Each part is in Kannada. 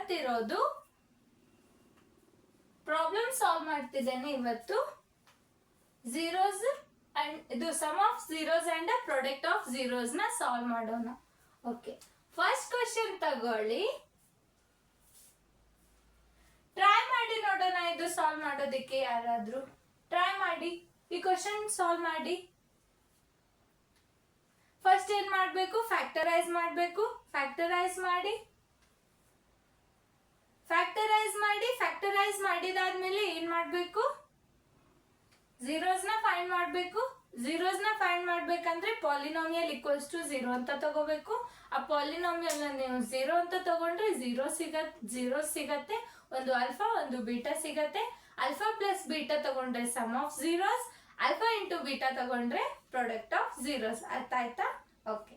ಇವತ್ತಿರೋದು ಪ್ರಾಬ್ಲಮ್ ಸಾಲ್ವ್ ಮಾಡ್ತಿದ್ದೇನೆ. ಇವತ್ತು ಝೀರೋಸ್ ಅಂಡ್ ಇದು sum of zeros and product of zeros ನ ಸಾಲ್ವ್ ಮಾಡೋಣ. ಓಕೆ, ಫಸ್ಟ್ ಕ್ವೆಶ್ಚನ್ ತಗೊಳ್ಳಿ. ಟ್ರೈ ಮಾಡಿ ನೋಡೋಣ ಇದು ಸಾಲ್ವ್ ಮಾಡೋದಕ್ಕೆ. ಯಾರಾದ್ರೂ ಟ್ರೈ ಮಾಡಿ ಈ ಕ್ವೆಶ್ಚನ್ ಸಾಲ್ವ್ ಮಾಡಿ. ಫಸ್ಟ್ ಏನ್ ಮಾಡ್ಬೇಕು? ಫ್ಯಾಕ್ಟರೈಸ್ ಮಾಡ್ಬೇಕು. ಫ್ಯಾಕ್ಟರೈಸ್ ಮಾಡಿ. ಫ್ಯಾಕ್ಟರೈಸ್ ಮಾಡಿದಾದ್ಮೇಲೆ ಏನ್ ಮಾಡ್ಬೇಕು? ಝೀರೋಸ್ ನ ಫೈಂಡ್ ಮಾಡ್ಬೇಕು. ಝೀರೋಸ್ ನ ಫೈಂಡ್ ಮಾಡ್ಬೇಕಂದ್ರೆ ಪಾಲಿನಾಮಿಯಲ್ ಈಕ್ವಲ್ಸ್ ಟು 0 ಅಂತ ತಗೋಬೇಕು. ಆ ಪಾಲಿನಾಮಿಯಲ್ ನ ನೀವು 0 ಅಂತ ತಗೊಂಡ್ರೆ ಝೀರೋ ಸಿಗತ್ತೆ. ಒಂದು ಆಲ್ಫಾ ಒಂದು ಬೀಟಾ ಸಿಗತ್ತೆ. ಆಲ್ಫಾ ಪ್ಲಸ್ ಬೀಟಾ ತಗೊಂಡ್ರೆ sum of zeros. Alpha into beta ತಗೊಂಡ್ರೆ ಪ್ರಾಡಕ್ಟ್ ಆಫ್ ಝೀರೋಸ್. ಅರ್ಥ ಆಯ್ತಾ? ಓಕೆ,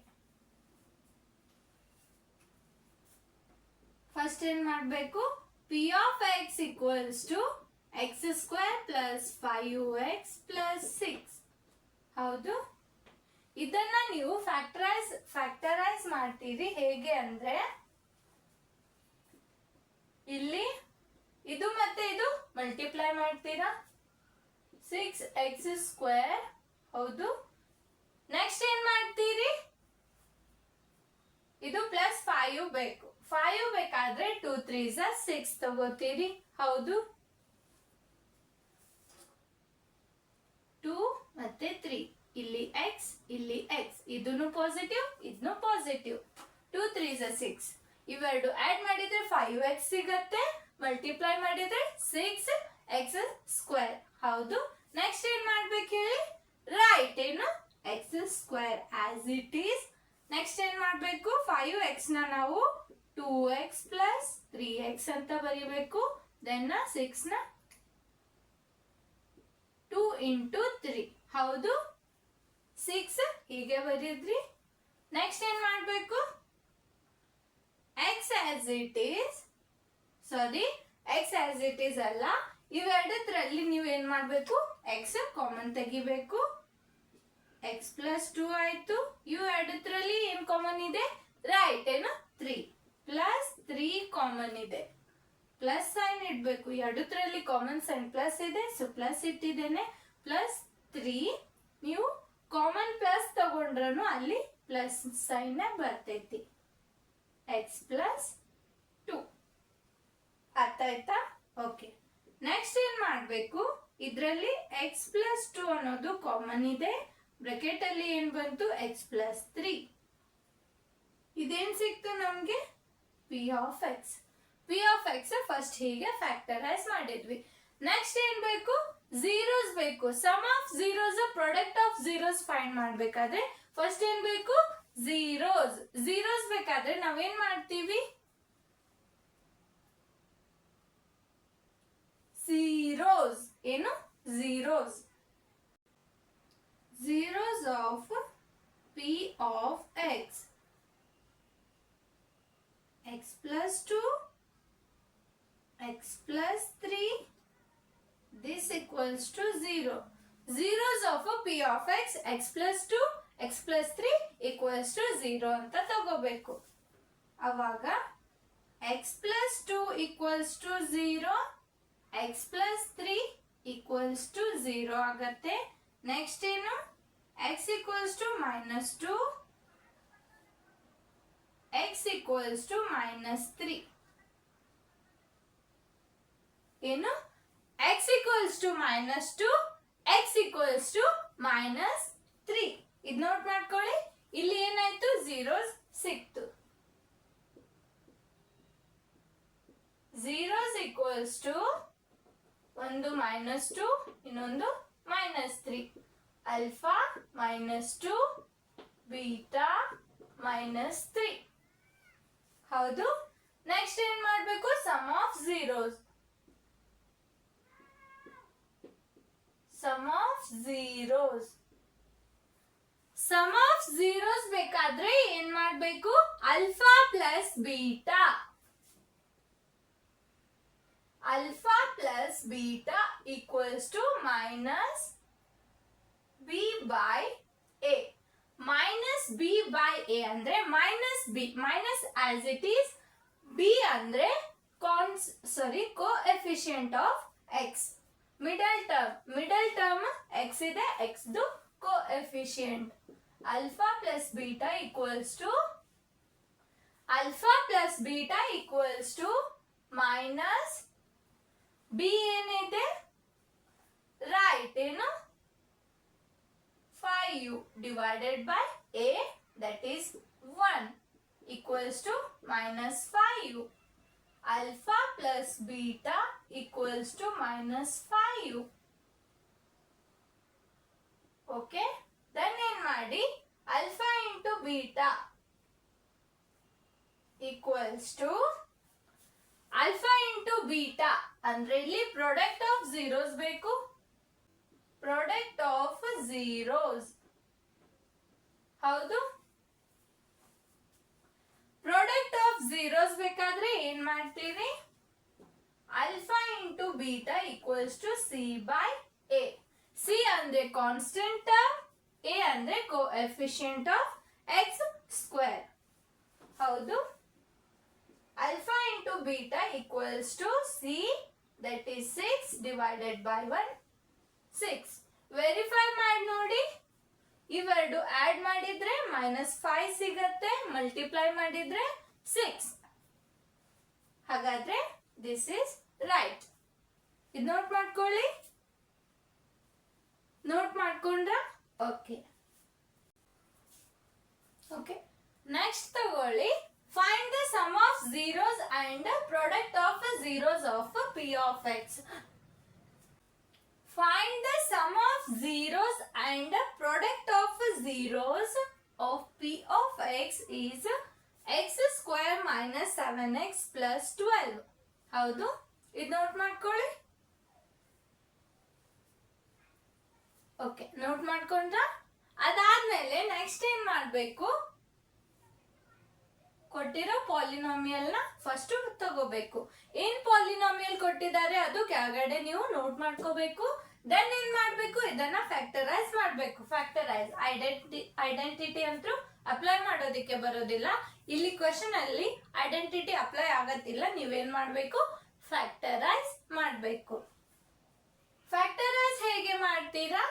ಫಸ್ಟ್ ಏನ್ ಮಾಡ್ಬೇಕು? P of X equals to X square plus 5x plus 6. ಹೌದು, ಇದನ್ನ ನೀವು ಫ್ಯಾಕ್ಟರೈಸ್ ಮಾಡ್ತೀರಿ. ಹೇಗೆ ಅಂದ್ರೆ ಇಲ್ಲಿ ಇದು ಮತ್ತೆ ಇದು ಮಲ್ಟಿಪ್ಲೈ ಮಾಡ್ತೀರಾ. 6x square. ಹೌದು, ನೆಕ್ಸ್ಟ್ ಏನ್ ಮಾಡ್ತೀರಿ? ಇದು ಪ್ಲಸ್ 5 ಬೇಕು. 5 ಬೇಕಾದ್ರೆ 2 3s 6 ತಗೋತೀರಿ. ಹೌದು, 2 ಮತ್ತೆ 3. ಇಲ್ಲಿ x ಇಲ್ಲಿ x. ಇದನ್ನು ಪಾಸಿಟಿವ್ ಇದನ್ನು ಪಾಸಿಟಿವ್. 2 3s 6. ಇವೆರಡು ಆಡ್ ಮಾಡಿದ್ರೆ 5x ಸಿಗತ್ತೆ. ಮಲ್ಟಿಪ್ಲೈ ಮಾಡಿದ್ರೆ 6x ಸ್ಕ್ವೇರ್. ಹೌದು, ನೆಕ್ಸ್ಟ್ ಏನ್ ಮಾಡ್ಬೇಕು ಹೇಳಿ? ರೈಟ್ ಏನು x square as it is. Next ಏನ್ ಮಾಡ್ಬೇಕು? 5x ನ ನಾವು 2x ಪ್ಲಸ್ 3x ಅಂತ ಬರೀಬೇಕು. ದೆನ್ 6 ನ 2 ಇಂಟು 3. ಹೌದು, 6 ಹೀಗೆ ಬರೀದ್ರಿ. ನೆಕ್ಸ್ಟ್ ಏನ್ ಮಾಡ್ಬೇಕು? x as it is, sorry x as it is ಅಲ್ಲ, ಇವೆರಡರಲ್ಲಿ ನೀವು ಏನ್ ಮಾಡ್ಬೇಕು? x ಕಾಮನ್ ತೆಗಿಬೇಕು. x ಪ್ಲಸ್ 2 ಆಯ್ತು. ಇವೆರಡರಲ್ಲಿ ಏನ್ ಕಾಮನ್ ಇದೆ? ರೈಟ್ ಏನು 3 ಪ್ಲಸ್ 3 ಕಾಮನ್ ಇದೆ. ಪ್ಲಸ್ ಸೈನ್ ಇಡ್ಬೇಕು. ಎರಡರಲ್ಲಿ ಕಾಮನ್ ಸೈನ್ ಪ್ಲಸ್ ಇದೆ, ಸೊ ಪ್ಲಸ್ ಇಟ್ಟಿದ್ದೇನೆ. ಪ್ಲಸ್ 3 ನೀವು ಕಾಮನ್ ಪ್ಲಸ್ ತಗೊಂಡ್ರೂ ಅಲ್ಲಿ ಪ್ಲಸ್ ಸೈನ್ ಬರ್ತೈತಿ. x plus 2. ಅರ್ಥ ಆಯ್ತಾ? ಓಕೆ, ನೆಕ್ಸ್ಟ್ ಏನ್ ಮಾಡ್ಬೇಕು? ಇದ್ರಲ್ಲಿ x ಪ್ಲಸ್ 2 ಅನ್ನೋದು ಕಾಮನ್ ಇದೆ. ಬ್ರಾಕೆಟ್ ಅಲ್ಲಿ ಏನ್ ಬಂತು? x plus 3. ಇದೇನ್ ಸಿಕ್ತು ನಮ್ಗೆ? p of x. p of x first ಹೀಗೆ ಫ್ಯಾಕ್ಟರೈಸ್ ಮಾಡಿದ್ವಿ. ನೆಕ್ಸ್ಟ್ ಏನ್ ಬೇಕು? ಝೀರೋಸ್ ಬೇಕು. Sum of zeros product of zeros find ಮಾಡ್ಬೇಕಾದ್ರೆ ಫಸ್ಟ್ ಏನ್ ಬೇಕು? ಝೀರೋಸ್ ಬೇಕಾದ್ರೆ ನಾವೇನ್ ಮಾಡ್ತೀವಿ? ಝೀರೋಸ್ ಏನು? Zeros of p of x. x plus 2, x plus 3, this equals to 0. Zeros of p of x, x plus 2, x plus 3 equals to 0 ಅಂತ ತಗೋಬೇಕು. ಅವಾಗ x plus 2 equals to 0, x plus 3 equals to 0 ಆಗತ್ತೆ. ನೆಕ್ಸ್ಟ್ ಏನು? x equals to minus 2, x equals to minus 3. ಏನು? x equals to minus 2, x equals to minus 3. ಇದು ನೋಟ್ ಮಾಡ್ಕೊಳ್ಳಿ. ಇಲ್ಲಿ ಏನಾಯ್ತು? ಝೀರೋಸ್ ಸಿಕ್ತು. ಝೀರೋಸ್ ಈಕ್ವಲ್ಸ್ ಟು ಒಂದು minus 2 ಇನ್ನೊಂದು minus 3. Alpha minus 2 beta minus 3. ಹೌದು, ನೆಕ್ಸ್ಟ್ ಏನ್ ಮಾಡ್ಬೇಕು? Sum of zeros. Sum of zeros ಬೇಕಾದ್ರೆ ಏನ್ ಮಾಡ್ಬೇಕು? Alpha plus beta. Alpha plus beta equals to minus B by a. ಮೈನಸ್ ಬಿ ಬೈ ಎ ಅಂದ್ರೆ minus b, minus as it is, b ಅಂದ್ರೆ coefficient of x. Middle term x ಇದೆ, ಎಕ್ಸ್ ದು coefficient. alpha plus beta equals to minus b ಏನಿದೆ ರೈಟ್ ಏನು 5u divided by a that is 1 equals to minus 5u. Alpha plus beta equals to minus 5u. Okay, then ಏನ್ ಮಾಡಿ alpha into beta equals to alpha into beta ಅಂದ್ರೆ ಇಲ್ಲಿ ಪ್ರಾಡಕ್ಟ್ ಆಫ್ ಝೀರೋಸ್ ಬೇಕು. ಪ್ರಾಡಕ್ಟ್ ಆಫ್ ಝೀರೋಸ್ ಹೌದು. ಪ್ರಾಡಕ್ಟ್ ಆಫ್ ಝೀರೋಸ್ ಬೇಕಾದ್ರೆ ಏನ್ ಮಾಡ್ತೀವಿ, alpha into beta equals to C by A. C ಅಂದ್ರೆ ಕಾನ್ಸ್ಟೆಂಟ್ ಟರ್ಮ್, ಎ ಅಂದ್ರೆ ಕೋಎಫಿಷಿಯಂಟ್ ಆಫ್ ಎಕ್ಸ್ ಸ್ಕ್ವೇರ್. ಹೌದು. Alpha into beta equals to C, that is 6 divided by 1 6. Verify ಮಾಡಿ ನೋಡಿ. ಇವೆರಡು ಆಡ್ ಮಾಡಿದ್ರೆ -5 ಸಿಗತ್ತೆ, ಮಲ್ಟಿಪ್ಲೈ ಮಾಡಿದ್ರೆ 6. ಹಾಗಾದ್ರೆ ದಿಸ್ ಇಸ್ ರೈಟ್. ಇದು ನೋಟ್ ಮಾಡ್ಕೊಳ್ಳಿ. ನೋಟ್ ಮಾಡ್ಕೊಂಡ್ರ? ಓಕೆ. ನೆಕ್ಸ್ಟ್ ತಗೊಳ್ಳಿ. Find the sum of zeros and product of zeros of p of x. Find the sum of zeros and product of zeros of p of x is x square minus 7x plus 12. ಹೌದು, ಇದು ನೋಟ್ ಮಾಡ್ಕೊಳ್ಳಿ. ಓಕೆ, ನೋಟ್ ಮಾಡ್ಕೊಂಡ್ರ? ಅದಾದ್ಮೇಲೆ ನೆಕ್ಸ್ಟ್ ಏನ್ ಮಾಡ್ಬೇಕು, ಕೊಟ್ಟಿರೋ ಪಾಲಿನಾಮಿಯಲ್ ನ ಫಸ್ಟ್ ತಗೋಬೇಕು. ಏನ್ ಪಾಲಿನಾಮಿಯಲ್ ಕೊಟ್ಟಿದ್ದಾರೆ ಅದು ಕೆಳಗಡೆ ನೀವು ನೋಟ್ ಮಾಡ್ಕೋಬೇಕು. ದೆನ್ ಏನ್ ಮಾಡ್ಬೇಕು, ಇದನ್ನ ಫ್ಯಾಕ್ಟರೈಸ್ ಮಾಡ್ಬೇಕು. ಫ್ಯಾಕ್ಟರೈಸ್ ಐಡೆಂಟಿಟಿ ಅಂತೂ ಅಪ್ಲೈ ಮಾಡೋದಿಕ್ಕೆ ಬರೋದಿಲ್ಲ. ಇಲ್ಲಿ ಕ್ವೆಶ್ಚನ್ ಅಲ್ಲಿ ಐಡೆಂಟಿಟಿ ಅಪ್ಲೈ ಆಗತ್ತಿಲ್ಲ. ನೀವೇನ್ ಮಾಡ್ಬೇಕು, ಫ್ಯಾಕ್ಟರೈಸ್ ಮಾಡ್ಬೇಕು. ಫ್ಯಾಕ್ಟರೈಸ್ ಹೇಗೆ ಮಾಡ್ತೀರಾ,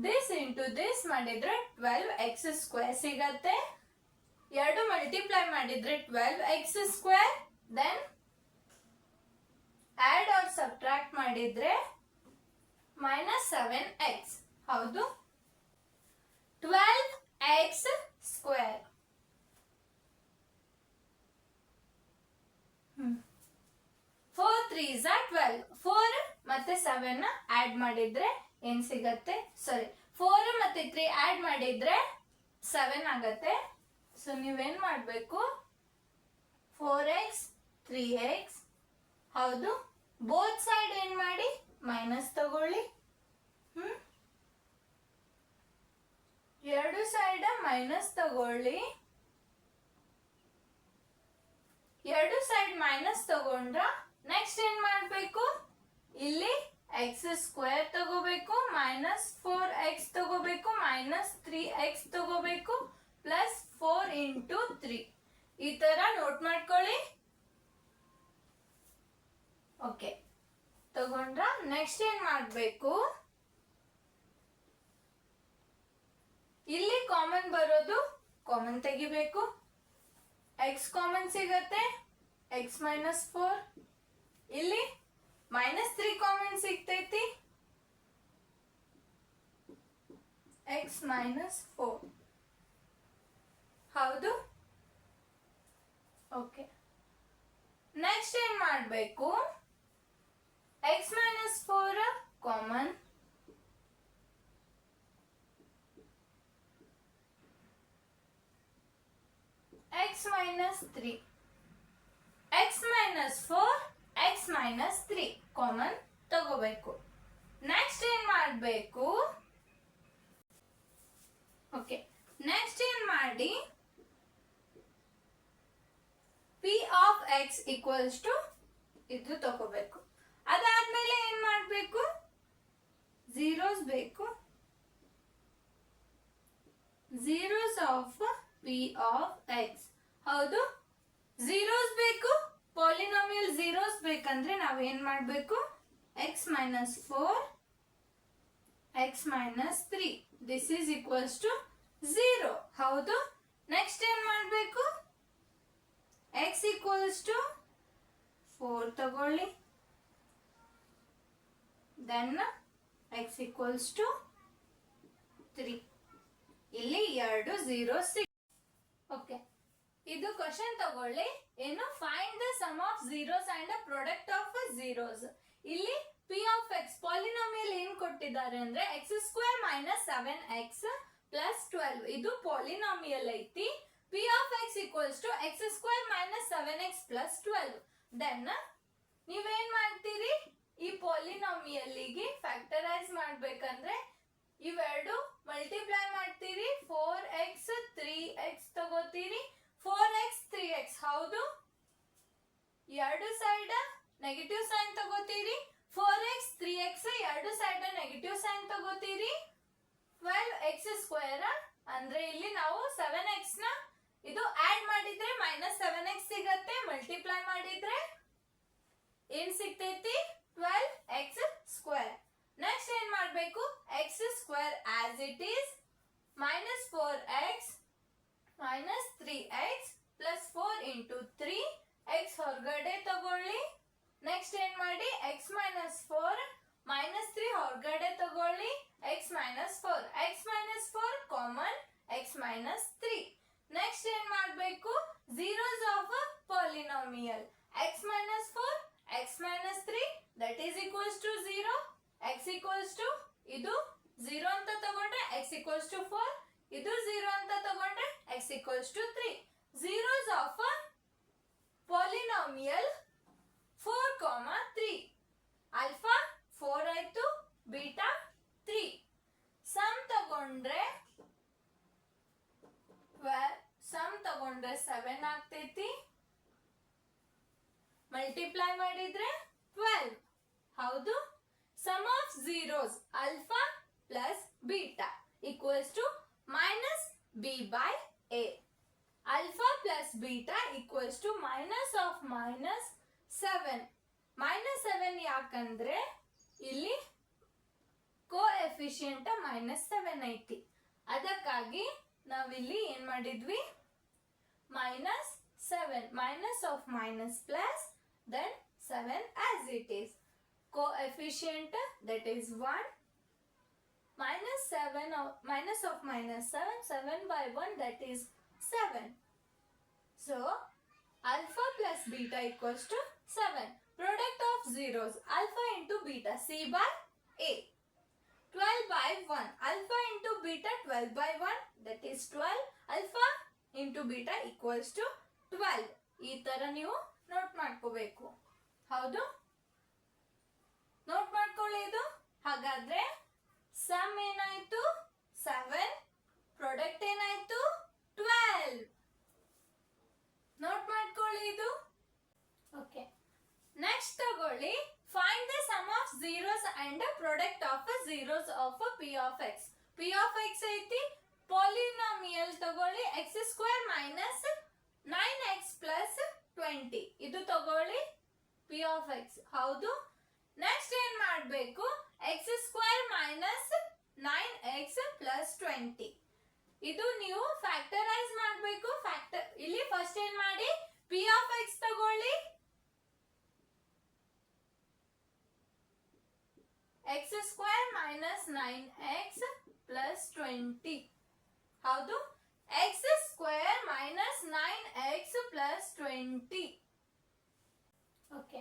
ದಿಸ್ ಇಂಟು ದಿಸ್ ಮಾಡಿದ್ರೆ 12x ಸ್ಕ್ವೇರ್ ಸಿಗತ್ತೆ. ಎರಡು ಮಲ್ಟಿಪ್ಲೈ ಮಾಡಿದ್ರೆ 12x square. Then add or subtract ಮಾಡಿದ್ರೆ -7x. ಹೌದು, 12x ಸ್ಕ್ವೇರ್. 4 3s are 12. 4 ಮತ್ತೆ 7 ಆಡ್ ಮಾಡಿದ್ರೆ ಏನ್ ಸಿಗತ್ತೆ, 4 ಮತ್ತೆ 3 ಆಡ್ ಮಾಡಿದ್ರೆ 7 ಆಗತ್ತೆ. ಸೊ ನೀವೇನ್ ಮಾಡ್ಬೇಕು, 4x 3x. ಹೌದು, ಬೋತ್ ಸೈಡ್ ಏನ್ ಮಾಡಿ ಮೈನಸ್ ತಗೊಳ್ಳಿ. ಎರಡು ಸೈಡ್ ಮೈನಸ್ ತಗೊಳ್ಳಿ. ಎರಡು ಸೈಡ್ ಮೈನಸ್ ತಗೊಂಡ್ರ ನೆಕ್ಸ್ಟ್ ಏನ್ ಮಾಡ್ಬೇಕು, ಇಲ್ಲಿ x ಸ್ಕ್ವೇರ್ ತಗೋಬೇಕು, -4x ತಗೋಬೇಕು, -3x ತಗೋಬೇಕು, ಪ್ಲಸ್ 4 ಇಂಟು 3. ಈ ತರ ನೋಟ್ ಮಾಡ್ಕೊಳ್ಳಿ. ಓಕೆ, ತಗೊಂಡ್ರ ನೆಕ್ಸ್ಟ್ ಏನ್ ಮಾಡ್ಬೇಕು, ಇಲ್ಲಿ ಕಾಮನ್ ಬರೋದು ಕಾಮನ್ ತೆಗಿಬೇಕು. x ಕಾಮನ್ ಸಿಗತ್ತೆ, x -4. ಇಲ್ಲಿ -3 ಕಾಮನ್ ಸಿಗ್ತೈತಿ, x -4. ಹೌದು. ಓಕೆ, ನೆಕ್ಸ್ಟ್ ಏನ್ ಮಾಡ್ಬೇಕು, x -4 common, x -3, x -4, x -3 common ತಗೋಬೇಕು. ನೆಕ್ಸ್ಟ್ ಏನ್ ಮಾಡ್ಬೇಕು, ಓಕೆ, ನೆಕ್ಸ್ಟ್ ಏನ್ ಮಾಡಿ, p of x equals to ಇದು ತಗೋಬೇಕು. ಅದಾದ್ಮೇಲೆ ಏನ್ ಮಾಡ್ಬೇಕು, ಝೀರೋಸ್ ಬೇಕು. Zeros of p of x. ಹೌದು, ಝೀರೋಸ್ ಬೇಕು, ಪಾಲಿನಾಮಿಯಲ್ ಝೀರೋಸ್ ಗುಣಿಸ್ಬೇಕಂದ್ರೆ ನಾವು ಏನ್ ಮಾಡಬೇಕು, x minus 4 x minus 3 this is equals to 0. ಹೌದು. ನೆಕ್ಸ್ಟ್ ಏನ್ ಮಾಡಬೇಕು, x ಈಕ್ವಲ್ಸ್ ಟು 4 ತಗೊಳ್ಳಿ, ದೆನ್ x ಈಕ್ವಲ್ಸ್ ಟು 3. ಇಲ್ಲಿ 2 0 6. ಓಕೆ, ಇದು ಕ್ವಶನ್ ತಗೊಳ್ಳಿ. ಏನು, find the sum of zeros and product of zeros. ಇಲ್ಲಿ ಪಿ ಆಫ್ ಎಕ್ಸ್ ಪಾಲಿನಾಮಿಯಲ್ ಏನ್ ಕೊಟ್ಟಿದ್ದಾರೆ ಅಂದ್ರೆ X square minus 7x plus 12. ಇದು ಪಾಲಿನಾಮಿಯಲ್ ಐತಿ. P of X equals to X square minus 7x plus 12. Then ನೀವೇನ್ ಮಾಡ್ತೀರಿ, ಈ ಪಾಲಿನಾಮಿಯಲ್ಗೆ ಫ್ಯಾಕ್ಟರೈಸ್ ಮಾಡ್ಬೇಕಂದ್ರೆ ಇವೆರಡು ಮಲ್ಟಿಪ್ಲೈ ಮಾಡ್ತೀರಿ. 4x 3x ತಗೋತೀರಿ, 4x 3x. ಹೌದು. ಎರಡು side negative sign ತಗೋತೀರಿ. 4x 3x ಎರಡು ಸೈಡ್ ನೆಗೆಟಿವ್ ಸೈನ್ ತಗೋತೀರಿ. 12x ಸ್ಕ್ವೇರ್ ಅಂದ್ರೆ ಇಲ್ಲಿ ನಾವು 7x ನ ಇದು ಆಡ್ ಮಾಡಿದ್ರೆ ಮೈನಸ್ 7x ಸಿಗತ್ತೆ. ಮಲ್ಟಿಪ್ಲೈ ಮಾಡಿದ್ರೆ ಏನ್ ಸಿಗ್ತೈತಿ, 12x ಸ್ಕ್ವೇರ್. ನೆಕ್ಸ್ಟ್ ಏನ್ ಮಾಡ್ಬೇಕು, x square as it is minus 4x minus 3x plus 4 into 3. x ಹೊರಗಡೆ ತಗೊಳ್ಳಿ. ನೆಕ್ಸ್ಟ್ ಏನ್ ಮಾಡಿ, x ಮೈನಸ್ 4 ಮೈನಸ್ 3 ಹೊರಗಡೆ ತಗೊಳ್ಳಿ. x minus 4 x minus 4 common, x minus 3. Next ಏನ್ ಮಾಡ್ಬೇಕು, zeros of polynomial. x minus 4 x minus 3 that is equals to 0. x equals to ಇದು 0 ಅಂತ ತಗೊಂಡ್ರೆ x ಈಕ್ವಲ್ಸ್ ಟು 4. ಇದು 0 ಅಂತ ತಗೊಂಡ್ರೆ x equals to 3. Zeros of polynomial 4, 3. Alpha 4 ಆಯ್ತು, ಬೀಟಾ 3. ಸಮ್ ತಗೊಂಡ್ರೆ 7 ಆಗ್ತೈತಿ. ಮಲ್ಟಿಪ್ಲೈ ಮಾಡಿದ್ರೆ 12. ಹೌದು. Sum of zeros alpha plus beta equals to minus B by A. Alpha plus beta equals to minus of minus 7. Minus 7 ಯಾಕಂದ್ರೆ ಇಲ್ಲಿ ಕೋಎಫಿಷಿಯಂಟ್ ಮೈನಸ್ 7 ಐತಿ. ಅದಕ್ಕಾಗಿ ನಾವಿಲ್ಲಿ ಏನ್ ಮಾಡಿದ್ವಿ, minus 7 minus of minus plus then 7 as it is. Coefficient that is 1 minus 7 of minus of minus 7 7 by 1 that is 7. So alpha plus beta equals to 7. Product of zeros alpha into beta c by a. 12 by 1 alpha into beta 12 by 1 that is 12. Alpha into beta equals to 12. ಈ ತರ ನೀವು ನೋಟ್ ಮಾಡ್ಕೋಬೇಕು. ಹೌದು, ನೋಟ್ ಮಾಡ್ಕೊಳ್ಳಿ ಇದು. ಹಾಗಾದ್ರೆ ಸಮ್ ಏನಾಯ್ತು 7, ಪ್ರಾಡಕ್ಟ್ ಏನಾಯ್ತು 12. ನೋಟ್ ಮಾಡ್ಕೊಳ್ಳಿ ಇದು. ಓಕೆ, ನೆಕ್ಸ್ಟ್ ತಗೊಳ್ಳಿ, find the sum of zeros and product of zeros of P of X. P of X ಐತಿ, ಪಾಲಿನಾಮಿಯಲ್ ತಗೊಳ್ಳಿ x square minus 9x plus 20. ಇದು ತಗೊಳ್ಳಿ ಪಿ ಆಫ್ ಎಕ್ಸ್. ಹೌದು. ನೆಕ್ಸ್ಟ್ ಏನ್ ಮಾಡ್ಬೇಕು, x square minus 9x plus 20. ಇದು ನೀವು ಫ್ಯಾಕ್ಟರೈಸ್ ಮಾಡ್ಬೇಕು. ಇಲ್ಲಿ ಫಸ್ಟ್ ಏನ್ ಮಾಡಿ, ಪಿ ಆಫ್ ಎಕ್ಸ್ ತಗೊಳ್ಳಿ, x square minus 9x plus 20. ಹೌದು, x square minus 9x plus 20. Okay,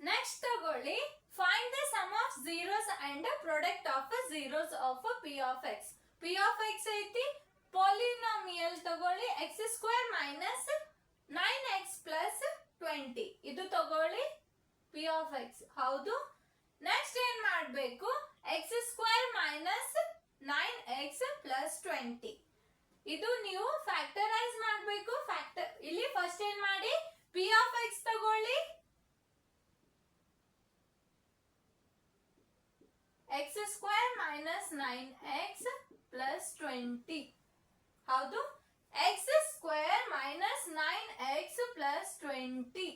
next ತಗೊಳ್ಳಿ, find the sum of zeros and product of zeros of P of X. P of X ಐತಿ, ಪಾಲಿನಾಮಿಯಲ್ ತಗೊಳ್ಳಿ x square minus 9x plus 20. ಇದು ತಗೊಳ್ಳಿ ಪಿ ಆಫ್ ಎಕ್ಸ್. ಹೌದು. ನೆಕ್ಸ್ಟ್ ಏನ್ ಮಾಡ್ಬೇಕು, x square minus 9x plus 20. ಇದು ನೀವು ಫ್ಯಾಕ್ಟರೈಸ್ ಮಾಡ್ಬೇಕು. ಇಲ್ಲಿ ಫಸ್ಟ್ ಏನ್ ಮಾಡಿ, ಪಿ ಆಫ್ ಎಕ್ಸ್ ತಗೊಳ್ಳಿ, x square minus 9x plus 20. ಹೌದು, x square minus 9x plus 20.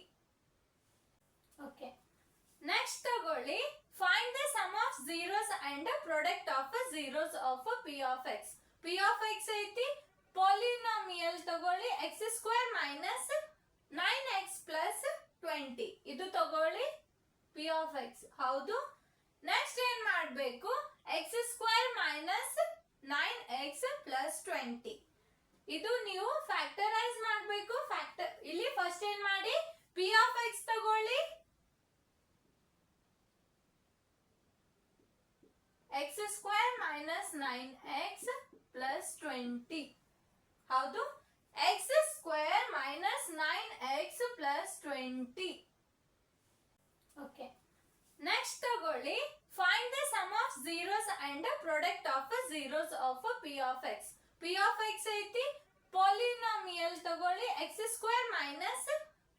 Okay, ತಗೊಳ್ಳಿ, find the sum of zeros and product of zeros of p of x. p of x ಐತಿ, ಪಾಲಿನಾಮಿಯಲ್ ತಗೊಳ್ಳಿ x square minus 9x plus 20 ಇದು ತಗೊಳ್ಳಿ p of x. ಹೌದು. ನೆಕ್ಸ್ಟ್ ಏನ್ ಮಾಡಬೇಕು, x square minus 9x plus 20 ಇದು ನೀವು ಫ್ಯಾಕ್ಟರೈಸ್ ಮಾಡಬೇಕು. ಇಲ್ಲಿ ಫಸ್ಟ್ ಏನ್ ಮಾಡಿ, p of x ತಗೊಳ್ಳಿ, x square minus 9x plus 20 ಹೌದು, x square minus 9x plus 20. Okay, next ತಗೊಳ್ಳಿ, find the sum of zeros and product of zeros of p of x. p of x ಐತಿ, ಪಾಲಿನಾಮಿಯಲ್ ತಗೊಳ್ಳಿ x square minus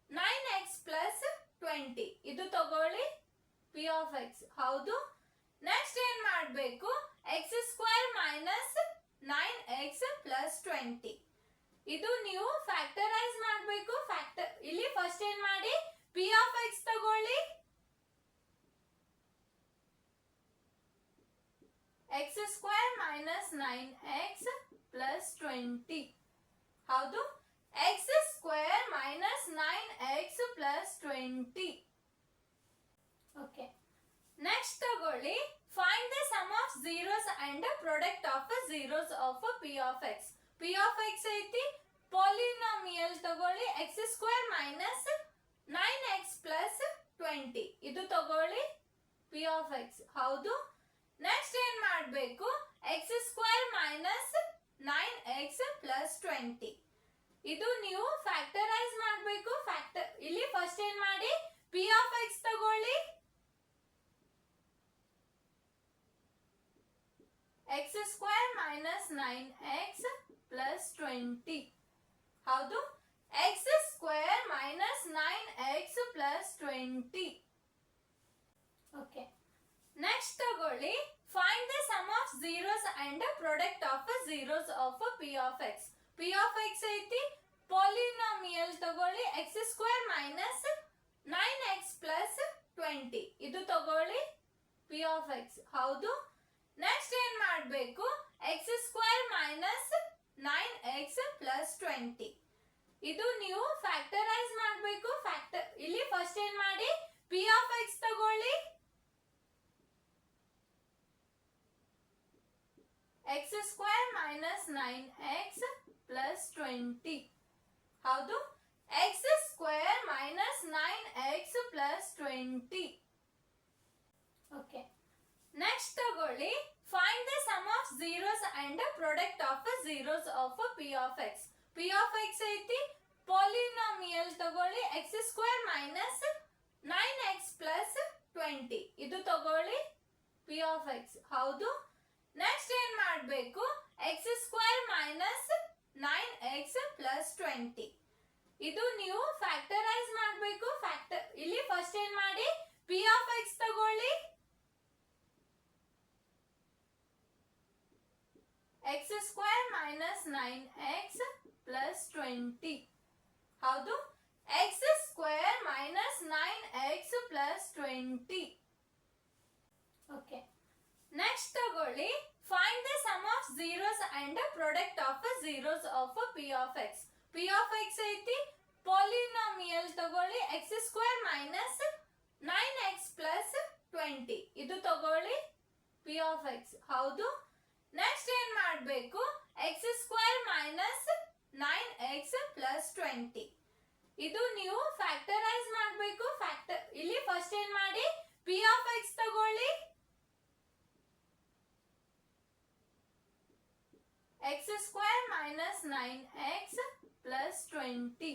9x plus 20 ಇದು ತಗೊಳ್ಳಿ p of x. ಹೌದು. ನೆಕ್ಸ್ಟ್ ಏನ್ ಮಾಡಬೇಕು, x square minus 9x plus 20 ಇದು ನೀವು ಫ್ಯಾಕ್ಟರೈಸ್ ಮಾಡಬೇಕು. ಇಲ್ಲಿ ಫಸ್ಟ್ ಏನ್ ಮಾಡಿ, p of x ತಗೊಳ್ಳಿ, x square minus 9x plus 20 ಹೌದು, x square minus 9x plus 20. Okay, next ತಗೊಳ್ಳಿ, find the sum of zeros and product of zeros of p of x. p of x ಐತಿ, ಪಾಲಿನಾಮಿಯಲ್ ತಗೊಳ್ಳಿ x square minus 9x plus 20 ಇದು ತಗೊಳ್ಳಿ p of x. ಹೌದು. ನೆಕ್ಸ್ಟ್ ಏನ್ ಮಾಡಬೇಕು, x square minus 9x plus 20 ಇದು ನೀವು ಫ್ಯಾಕ್ಟರೈಸ್ ಮಾಡಬೇಕು. ಇಲ್ಲಿ ಫಸ್ಟ್ ಏನ್ ಮಾಡಿ, p of x ತಗೊಳ್ಳಿ, x square minus 9x plus 20 ಹೌದು, x square minus 9x plus 20. Okay, next ತಗೊಳ್ಳಿ, find the sum of zeros and product of zeros of p of x. p of x ಐತಿ, ಪಾಲಿನಾಮಿಯಲ್ ತಗೊಳ್ಳಿ x square minus 9x plus 20 ಇದು ತಗೊಳ್ಳಿ p of x. ಹೌದು. ನೆಕ್ಸ್ಟ್ ಏನ್ ಮಾಡಬೇಕು, x square minus 9x plus 20 ಇದು ನೀವು ಫ್ಯಾಕ್ಟರೈಸ್ ಮಾಡಬೇಕು. ಇಲ್ಲಿ ಫಸ್ಟ್ ಏನ್ ಮಾಡಿ, p of x ತಗೊಳ್ಳಿ, x square minus 9x plus 20 ಹೌದು, x square minus 9x plus 20. Okay, next ತಗೊಳ್ಳಿ, find the sum of zeros and product of zeros of p of x. p of x ಐತಿ, ಪಾಲಿನಾಮಿಯಲ್ ತಗೊಳ್ಳಿ x square minus 9x plus 20 ಇದು ತಗೊಳ್ಳಿ p of x. ಹೌದು. ನೆಕ್ಸ್ಟ್ ಏನ್ ಮಾಡಬೇಕು, x square minus 9x plus 20 ಇದು ನೀವು ಫ್ಯಾಕ್ಟರೈಸ್ ಮಾಡಬೇಕು. ಇಲ್ಲಿ ಫಸ್ಟ್ ಏನ್ ಮಾಡಿ, p of x ತಗೊಳ್ಳಿ, x square minus 9x plus 20 ಹೌದು, x square minus 9x plus 20. Okay, next ತಗೊಳ್ಳಿ, find the sum of zeros and product of zeros of p of x. p of x ಐತಿ, ಪಾಲಿನಾಮಿಯಲ್ ತಗೊಳ್ಳಿ x square minus 9x plus 20 ಇದು ತಗೊಳ್ಳಿ p of x. ಹೌದು. ನೆಕ್ಸ್ಟ್ ಏನ್ ಮಾಡಬೇಕು, x square minus 9x plus 20 ಇದು ನೀವು ಫ್ಯಾಕ್ಟರೈಸ್ ಮಾಡಬೇಕು. ಇಲ್ಲಿ ಫಸ್ಟ್ ಏನ್ ಮಾಡಿ, p of x ತಗೊಳ್ಳಿ, x square minus 9x plus 20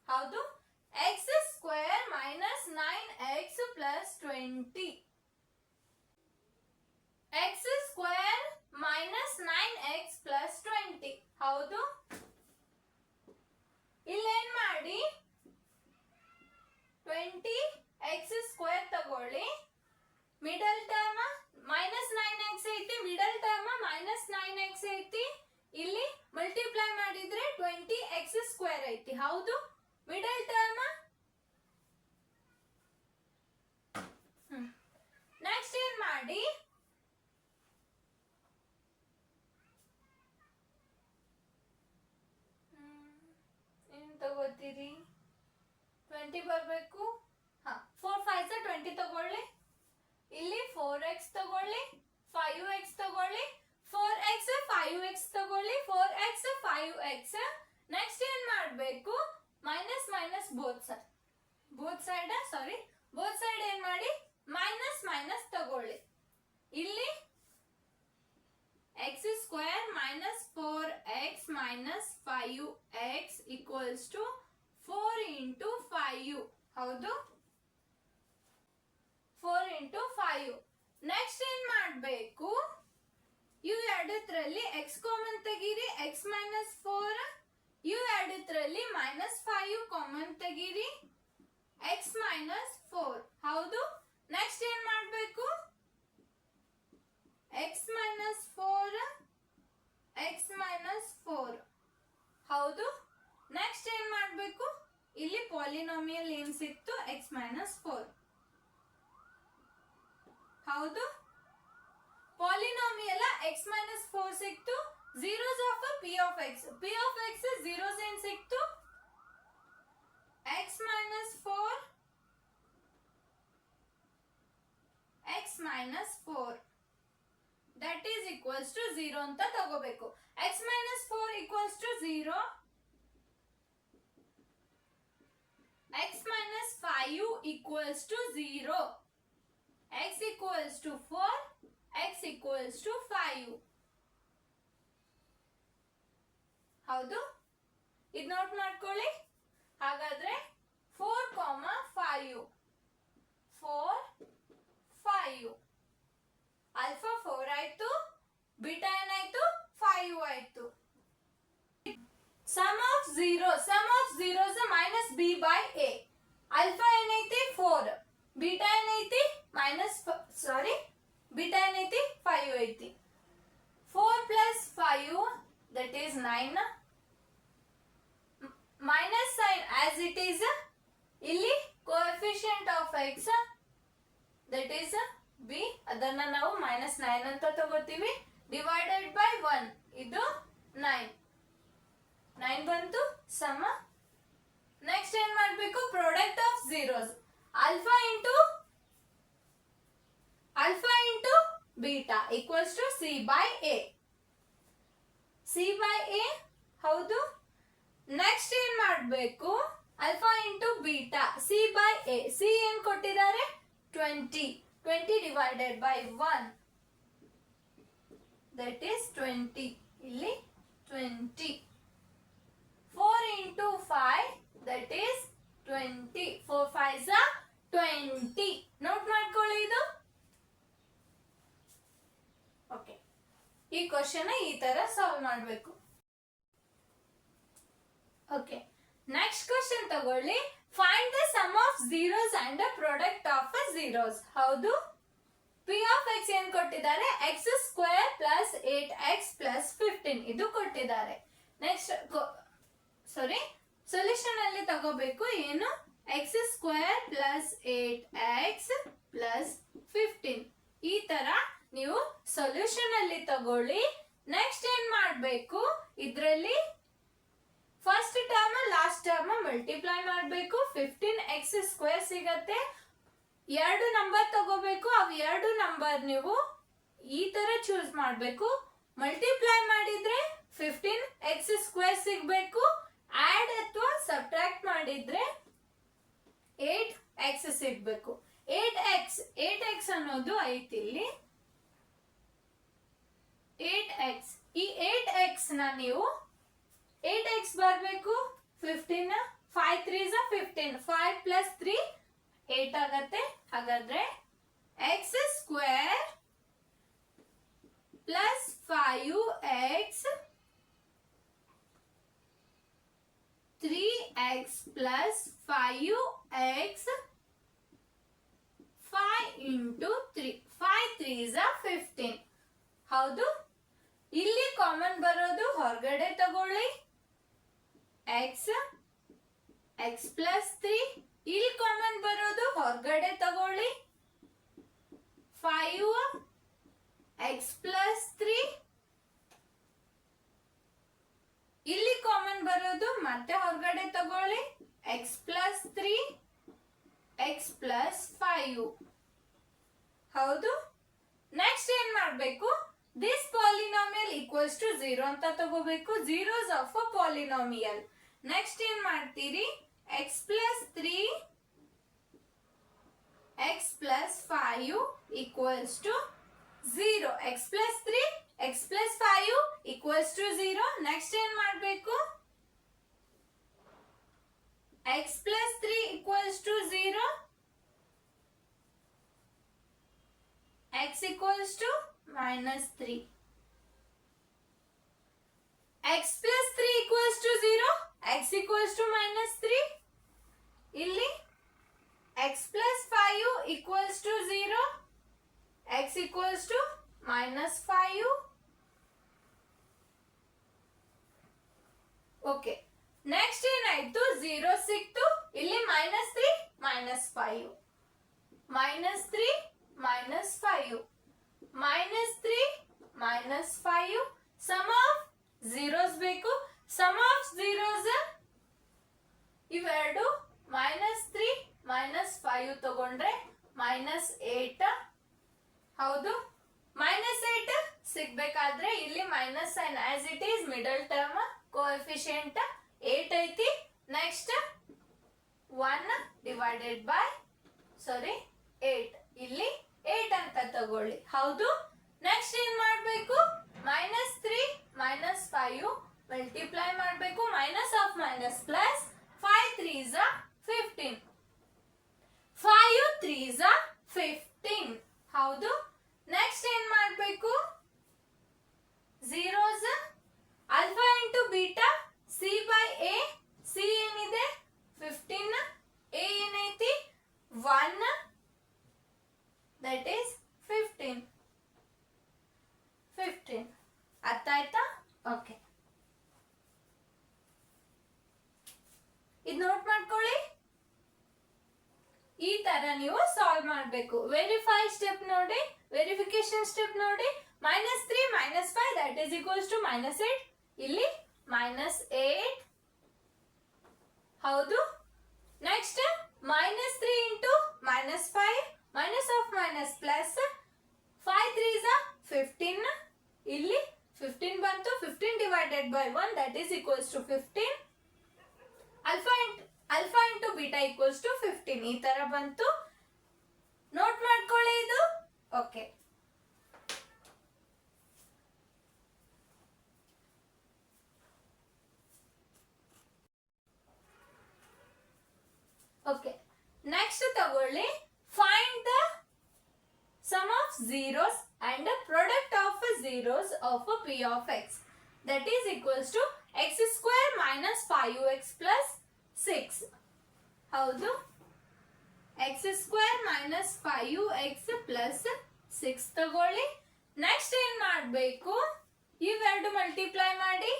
ಹೌದು, x square minus 9x plus 20. x square minus 9x plus 20 ಹೌದು. ಇಲ್ಲೇನ್ ಮಾಡಿ, 20x ಸ್ಕ್ವೇರ್ ತಗೊಳ್ಳಿ, ಮಿಡಲ್ ಟರ್ಮ್ ಮೈನಸ್ 9x ಐತಿ, ಮಿಡಲ್ ಟರ್ಮ್ ಮೈನಸ್ 9x ಐತಿ, ಇಲ್ಲಿ ಮಲ್ಟಿಪ್ಲೈ ಮಾಡಿದ್ರೆ 20x ಸ್ಕ್ವೇರ್ ಐತಿ. ಹೌದು. ಮಿಡಲ್ ಟರ್ಮ್ ಮಾಡ್ತೀರಿ? 20 ಬರಬೇಕು. ಹಾ, 4 5 20 ತಗೊಳ್ಳಿ. ಇಲ್ಲಿ 4x ತಗೊಳ್ಳಿ, 5x ತಗೊಳ್ಳಿ, 4x 5x ತಗೊಳ್ಳಿ, 4x 5x. ನೆಕ್ಸ್ಟ್ ಏನ್ ಮಾಡಬೇಕು? ಮೈನಸ್ ಮೈನಸ್ ಬೋತ್ ಸೈಡ್ ಏನ್ ಮಾಡಿ ಮೈನಸ್ ಮೈನಸ್ ತಗೊಳ್ಳಿ. ಇಲ್ಲಿ x square minus 4x minus 5x equals to 4 into 5. ಹೌದು, 4 ಇಂಟು 5. ನೆಕ್ಸ್ಟ್ ಏನ್ ಮಾಡಬೇಕು? ಇವು ಎರಡರಲ್ಲಿ x ಕಾಮನ್ ತೆಗೀರಿ, x ಮೈನಸ್ 4. ಇವು ಎರಡರಲ್ಲಿ ಮೈನಸ್ 5 ಕಾಮನ್ ತೆಗೀರಿ, x ಮೈನಸ್ 4. ಹೌದು, ನೆಕ್ಸ್ಟ್ ಏನ್ ಮಾಡಬೇಕು? x minus 4, x minus 4. ಹೌದು, ನೆಕ್ಸ್ಟ್ ಏನ್ ಮಾಡಬೇಕು? ಇಲ್ಲಿ ಪಾಲಿನಾಮಿಯಲ್ ಏನ್ ಸಿಕ್ತು? x minus 4. ಹೌದು, ಪಾಲಿನಾಮಿಯಲ್ x ಮೈನಸ್ 4 ಸಿಕ್ತು. zeros of p of x zeros ಏನ್ ಸಿಕ್ತು? x minus 4, x minus 4 that is equals to 0 ಅಂತ ತಗೋಬೇಕು. x minus 4 equals to 0. x minus 5 equals to 0. x equals to 4, x equals to 5. ಹೌದು, ಇದು ನೋಟ್ ಮಾಡ್ಕೊಳ್ಳಿ. ಹಾಗಾದ್ರೆ 4, 5 4 5 ಆಲ್ಫಾ 4 ಆಯ್ತು, ಬೀಟಾ ಏನಾಯ್ತು? 5 ಆಯ್ತು. Sum of zeros minus B by A. Alpha ಏನೈತಿ? 4. ಬೀಟಾ ಏನೈತಿ? ಬೀಟಾ ಏನೈತಿ? 5 ಐತಿ. 4 plus 5 that is 9. Minus sign as it is. ಇಲ್ಲಿ coefficient of x that is b, ಅದನ್ನ ನಾವು -9 ಅಂತ ತಗೋತೀವಿ. ಡಿವೈಡೆಡ್ ಬೈ 1, ಇದು 9 ಬಂತು ಸಮ. ನೆಕ್ಸ್ಟ್ ಏನ್ ಮಾಡಬೇಕು? Product of zeros. Alpha into beta equals to C by A. ಹೌದು, ನೆಕ್ಸ್ಟ್ ಏನ್ ಮಾಡಬೇಕು? Alpha into beta C by A. C ಏನ್ ಕೊಟ್ಟಿದ್ದಾರೆ? 20 divided by 1 that is 20. ಇಲ್ಲಿ 20. 4 into 5 that is 20. 4 5s are 20. Note ಮಾಡ್ಕೊಳ್ಳಿ ಇದು. ಓಕೆ, ಈ ಕ್ವಶನ್ ಈ ತರ ಸಾಲ್ವ್ ಮಾಡಬೇಕು. ಓಕೆ, ನೆಕ್ಸ್ಟ್ ಕ್ವಶನ್ ತಗೊಳ್ಳಿ. Find the sum of zeros and the product of zeros. ಹೌದು, p ಆಫ್ x ಏನ್ ಕೊಟ್ಟಿದ್ದಾರೆ? x square plus 8x plus 15 ಇದು ಕೊಟ್ಟಿದ್ದಾರೆ. ನೆಕ್ಸ್ಟ್ ಸೊಲ್ಯೂಷನ್ ಅಲ್ಲಿ ತಗೋಬೇಕು. ಏನು? x square plus 8x plus 15. ಈ ತರ ನೀವು ಸೊಲ್ಯೂಷನ್ ಅಲ್ಲಿ ತಗೊಳ್ಳಿ. ನೆಕ್ಸ್ಟ್ ಏನ್ ಮಾಡಬೇಕು? ಇದ್ರಲ್ಲಿ first term last term multiply ಮಾಡಬೇಕು. 15x ಸ್ಕ್ವೇರ್ ಸಿಗತ್ತೆ. 2 ನಂಬರ್ ತಗೋಬೇಕು. ಅವು 2 ನಂಬರ್ ನೀವು ಈ ತರ ಚೂಸ್ ಮಾಡಬೇಕು. ಮಲ್ಟಿಪ್ಲೈ ಮಾಡಿದ್ರೆ 15x ಸ್ಕ್ವೇರ್ ಸಿಗಬೇಕು. ಆಡ್ ಅಥವಾ ಸಬ್ಟ್ರಾಕ್ಟ್ ಮಾಡಿದ್ರೆ 8x ಸಿಗಬೇಕು. 8x ಅನ್ನೋದು ಐತಿ ಇಲ್ಲಿ. 8x, ಈ 8x ನ ನೀವು 8x ಬರಬೇಕು. 15 5 3s 15. 5 plus 3 8 ಆಗತ್ತೆ. ಹಾಗಾದ್ರೆ x square plus 5x 3x plus 5x 5 into 3. 5 3s 15. ಹೌದು, ಇಲ್ಲಿ ಕಾಮನ್ ಬರೋದು ಹೊರಗಡೆ ತಗೊಳ್ಳಿ. x plus 3. ಇಲ್ಲಿ ಕಾಮನ್ ಬರೋದು ಹೊರಗಡೆ ತಗೊಳ್ಳಿ. 5x plus 3. ಇಲ್ಲಿ ಕಾಮನ್ ಬರೋದು ಮತ್ತೆ ಹೊರಗಡೆ ತಗೊಳ್ಳಿ. x plus 3 x plus 5. ಹೌದು. ನೆಕ್ಸ್ಟ್ ಏನ್ ಮಾಡಬೇಕು, ದಿಸ್ ಪಾಲಿನಾಮಿಯಲ್ ಈಕ್ವಲ್ಸ್ ಟು 0 ಅಂತ ತಗೋಬೇಕು. zeros of a polynomial. Next ಏನ್ ಮಾಡ್ತೀರಿ, x plus 3 x plus 5 equals to 0. x plus 3 x plus 5 equals to 0. Next ಏನ್ ಮಾಡಬೇಕು, x plus 3 equals to 0. x equals to minus 3. x plus 3 equals to 0. x equals to minus 3. ಇಲ್ಲಿ x plus 5 equals to 0. x equals to minus 5. Okay, next ಏನಾಯ್ತು, 0 ಸಿಕ್ತು. ಇಲ್ಲಿ minus 3 minus 5 minus 3 minus 5 minus 3 minus 5. Sum of zeros ಬೇಕು. ಸಮ್ ಆಫ್ zeros ಇವೆರಡು -3 -5 ತಗೊಂಡ್ರೆ -8. ಹೌದು, -8 ಸಿಗ್ಬೇಕಾದ್ರೆ ಇಲ್ಲಿ minus sign as it is middle term coefficient 8 ಐತಿ. ನೆಕ್ಸ್ಟ್ 1 ಡಿವೈಡೆಡ್ ಬೈ 8 ಇಲ್ಲಿ 8 ಅಂತ ತಗೊಳ್ಳಿ. ಹೌದು, ನೆಕ್ಸ್ಟ್ ಏನ್ ಮಾಡಬೇಕು, -3 -5 ಮಲ್ಟಿಪ್ಲೈ ಮಾಡಬೇಕು. Minus of minus plus 5 3s are 15. 5 3s are 15. ಹೌದು, ನೆಕ್ಸ್ಟ್ ಏನ್ ಮಾಡಬೇಕು, zeros alpha into beta c by a. c ಏನಿದೆ 15, a ಏನೈತಿ 1, that is 15. ಅರ್ಥ ಆಯ್ತಾ? ಓಕೆ, ಇದು ನೋಟ್ ಮಾಡ್ಕೊಳ್ಳಿ. ಈ ತರ ನೀವು ಸಾಲ್ವ್ ಮಾಡಬೇಕು. ವೆರಿಫೈ ಸ್ಟೆಪ್ ನೋಡಿ, ವೆರಿಫಿಕೇಶನ್ ಸ್ಟೆಪ್ ನೋಡಿ. -3 -5 that is equals to -8. ಇಲ್ಲಿ -8. ಹೌದು, next -3 into -5 minus of minus plus 5 3s are 15. ಇಲ್ಲಿ 15 ಬಂತು. 15 divided by 1 that is equals to 15. alpha into beta equals to 15. ಈ ತರ ಬಂತು. ನೋಟ್ ಮಾಡ್ಕೊಳ್ಳಿ ಇದು. ಓಕೆ, ಓಕೆ, ನೆಕ್ಸ್ಟ್ ತಗೊಳ್ಳಿ. Find the sum of zeros and the product of zeros of a p of x that is equals to x square minus 5x plus 6. ಹೌದು, x square minus 5x plus 6 ತಗೊಳ್ಳಿ. ನೆಕ್ಸ್ಟ್ ಏನ್ ಮಾಡಬೇಕು, ಇವೆರಡು ಮಲ್ಟಿಪ್ಲೈ ಮಾಡಿ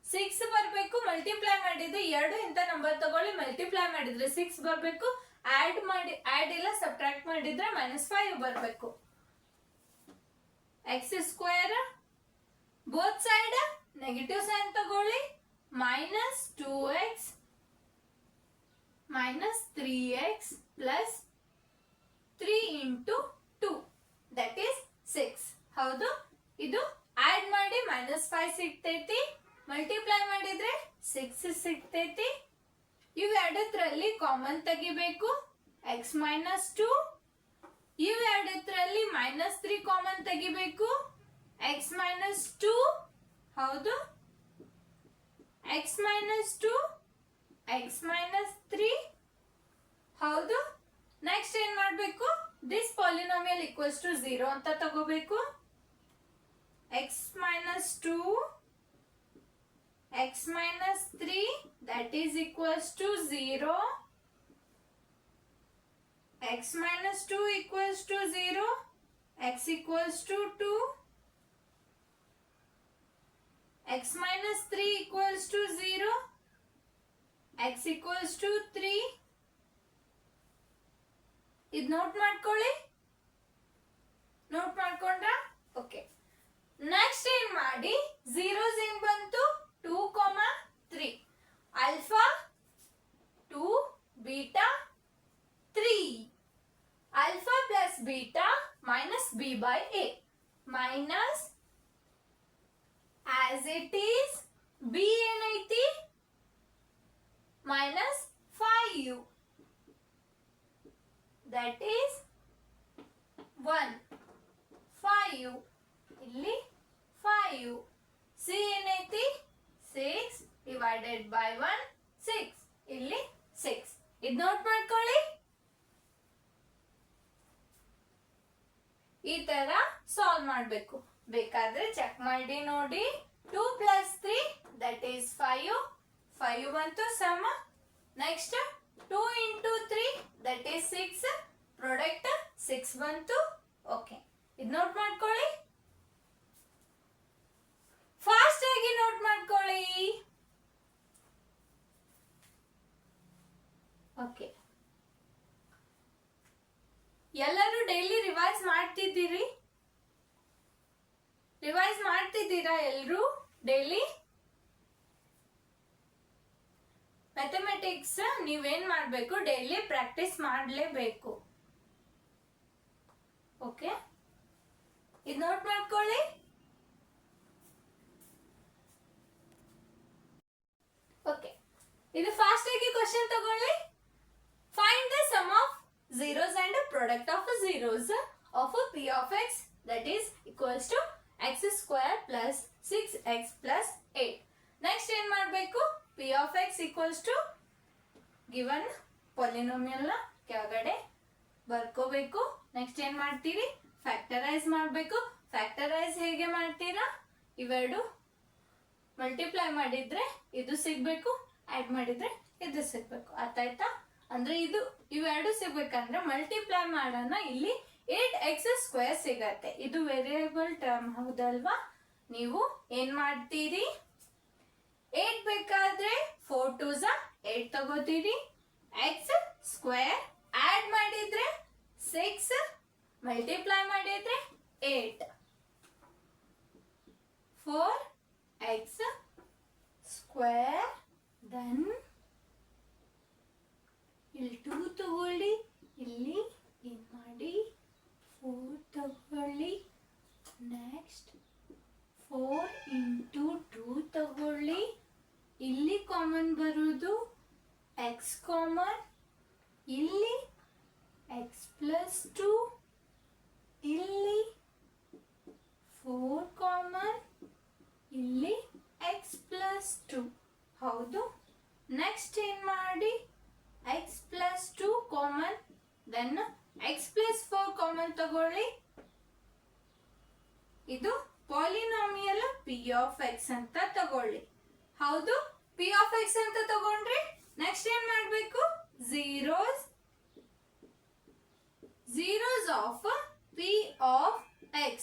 6 ಬರಬೇಕು. ಮಲ್ಟಿಪ್ಲೈ ಮಾಡಿದ್ರೆ 2 ಇಂತ ನಂಬರ್ ತಗೊಳ್ಳಿ. ಮಲ್ಟಿಪ್ಲೈ ಮಾಡಿದ್ರೆ 6 ಬರಬೇಕು. ಆಡ್ ಮಾಡಿ, ಆಡ್ ಇಲ್ಲ ಸಬ್ಟ್ರಾಕ್ಟ್ ಮಾಡಿದ್ರೆ -5 ಬರಬೇಕು. x square both side negative sign ತಗೊಳ್ಳಿ. -2x -3x plus 3 into 2 that is 6. ಹೌದು, ಇದು ಆಡ್ ಮಾಡಿ -5 ಸಿಗ್ತೈತಿ. ಮಲ್ಟಿಪ್ಲೈ ಮಾಡಿದ್ರೆ 6 ಸಿಗ್ತೈತಿ. ಇವೆರಡರಲ್ಲಿ ಕಾಮನ್ ತೆಗಿಬೇಕು. x -2. ಇವೆರಡರಲ್ಲಿ -3 ಕಾಮನ್ ತೆಗಿಬೇಕು. x -2. ಹೌದು, x -2 x -3. ಹೌದು, ನೆಕ್ಸ್ಟ್ ಏನ್ ಮಾಡಬೇಕು, ದಿಸ್ ಪಾಲಿನಾಮಿಯಲ್ ಈಕ್ವಲ್ಸ್ ಟು 0 ಅಂತ ತಗೋಬೇಕು. x -2 x -3 that is equals to 0. x -2 equals to 0. x equals to 2. x -3 equals to 0. x equals to 3. ಇದು ನೋಟ್ ಮಾಡ್ಕೊಳ್ಳಿ. ನೋಟ್ ಮಾಡ್ಕೊಂಡ್ರ? ಓಕೆ, ನೆಕ್ಸ್ಟ್ ಏನ್ ಮಾಡಿ, zeros ಏನ್ ಬಂತು 2, 3. alpha 2 beta 3. Alpha plus beta minus b by a minus as it is b ಏನೈತಿ minus 5 that is 1 5 ಇಲ್ಲಿ 5 c ಏನೈತಿ 6 divided by 1 6 ಇಲ್ಲಿ 6 ಇದು ನೋಟ್ ಮಾಡ್ಕೊಳ್ಳಿ. ಈ ತರ ಸಾಲ್ವ್ ಮಾಡಬೇಕು. ಬೇಕಾದ್ರೆ ಚೆಕ್ ಮಾಡಿ ನೋಡಿ. 2 plus 3 that is 5 5 ಬಂತು ಸಮ. Next 2 into 3 that is 6 product 6 ಬಂತು. ಓಕೆ, ಇದು ನೋಟ್ ಮಾಡ್ಕೊಳ್ಳಿ. ಫಾಸ್ಟ್ ಆಗಿ ನೋಟ್ ಮಾಡ್ಕೊಳ್ಳಿ. ಓಕೆ, ಎಲ್ಲರೂ ಡೈಲಿ ರಿವೈಸ್ ಮಾಡ್ತಿದ್ದೀರಿ? ರಿವೈಸ್ ಮಾಡ್ತಿದ್ದೀರಾ ಎಲ್ಲರೂ ಡೈಲಿ? ಮ್ಯಾಥಮೆಟಿಕ್ಸ್ ನೀವೇನ್ ಮಾಡ್ಬೇಕು, ಡೈಲಿ ಪ್ರಾಕ್ಟೀಸ್ ಮಾಡಲೇಬೇಕು. ಓಕೆ, ಇದು ನೋಟ್ ಮಾಡ್ಕೊಳ್ಳಿ. ಓಕೆ, ಇದು ಫಾಸ್ಟ್ ಆಗಿ ಕ್ವಶನ್ ತಗೊಳ್ಳಿ. Find the sum of zeros and product of zeros of p of x that is equals to x square plus 6x plus 8. Next ಏನ್ ಮಾಡಬೇಕು, p of x equals to given polynomial ನ ಕೆಳಗಡೆ ಬರ್ಕೋಬೇಕು. ನೆಕ್ಸ್ಟ್ ಏನ್ ಮಾಡ್ತೀರಿ, ಫ್ಯಾಕ್ಟರೈಸ್ ಮಾಡಬೇಕು. ಫ್ಯಾಕ್ಟರೈಸ್ ಹೇಗೆ ಮಾಡ್ತೀರಾ, ಇವೆರಡು ಮಲ್ಟಿಪ್ಲೈ ಮಾಡಿದ್ರೆ ಇದು ಸಿಗ್ಬೇಕು, ಆಡ್ ಮಾಡಿದ್ರೆ ಇದು ಸಿಗ್ಬೇಕು. ಅರ್ಥ ಆಯ್ತಾ? ಅಂದ್ರೆ ಇದು ಇವೆರಡು ಸಿಗ್ಬೇಕಂದ್ರೆ ಮಲ್ಟಿಪ್ಲೈ ಮಾಡೋಣ. ಇಲ್ಲಿ 8x ಸ್ಕ್ವೇರ್ ಸಿಗತ್ತೆ. ಇದು ವೇರಿಯೇಬಲ್ ಟರ್ಮ್ ಹೌದಲ್ವಾ? ನೀವು ಏನ್ ಮಾಡ್ತೀರಿ, 8 ಬೇಕಾದ್ರೆ 4 2s 8 ತಗೋತೀರಿ. x ಸ್ಕ್ವೇರ್ ಆಡ್ ಮಾಡಿದ್ರೆ 6, ಮಲ್ಟಿಪ್ಲೈ ಮಾಡಿದ್ರೆ 8. 4x ಸ್ಕ್ವೇರ್ ದೆನ್ ಇಲ್ಲಿ 2 ತಗೊಳ್ಳಿ, ಇಲ್ಲಿ ಏನ್ ಮಾಡಿ 4 ತಗೊಳ್ಳಿ. ನೆಕ್ಸ್ಟ್ 4 into 2 ತಗೊಳ್ಳಿ. ಇಲ್ಲಿ ಕಾಮನ್ ಬರುವುದು x ಕಾಮನ್, ಇಲ್ಲಿ x plus 2, ಇಲ್ಲಿ 4 ಕಾಮನ್, ಇಲ್ಲಿ x plus 2. ಹೌದು. ನೆಕ್ಸ್ಟ್ ಏನ್ ಮಾಡಿ, x plus 2 ಕಾಮನ್, ದೆನ್ x plus 4 ಕಾಮನ್ ತಗೊಳ್ಳಿ. ಇದು ಪಾಲಿನಾಮಿಯಲ್ p of x ಅಂತ ತಗೊಳ್ಳಿ. ಹೌದು, p of x ಅಂತ ತಗೊಂಡ್ರೆ ನೆಕ್ಸ್ಟ್ ಏನ್ ಮಾಡಬೇಕು, zeros of p of x,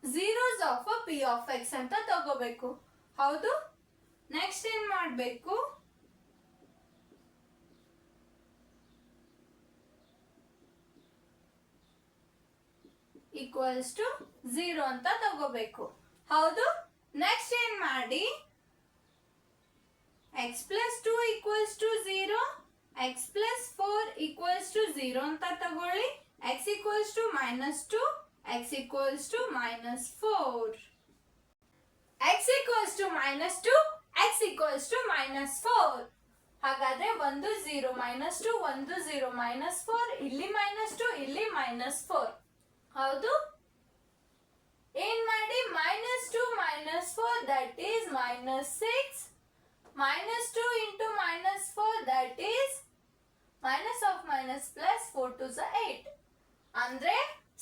zeros of p of x ಅಂತ ತಗೋಬೇಕು. ಹೌದು. ನೆಕ್ಸ್ಟ್ ಏನ್ ಮಾಡಬೇಕು, ಈಕ್ವಲ್ಸ್ ಟು 0 ಅಂತ ತಗೋಬೇಕು. ಹೌದು. ನೆಕ್ಸ್ಟ್ ಏನ್ ಮಾಡಿ, x plus 2 equals to 0, x plus 4 equals to 0 ಅಂತ ತಗೊಳ್ಳಿ. x equals to -2, x equals to -4. x equals to -2, x equals to -4. ಹಾಗಾದ್ರೆ 1 0 -2, 1 0 -4, ಇಲ್ಲಿ -2, ಇಲ್ಲಿ -4. ಹೌದು. ಏನ್ ಮಾಡಿ, -2 -4 that is -6, -2 into -4 that is minus of minus plus 4 to the 8. ಅಂದ್ರೆ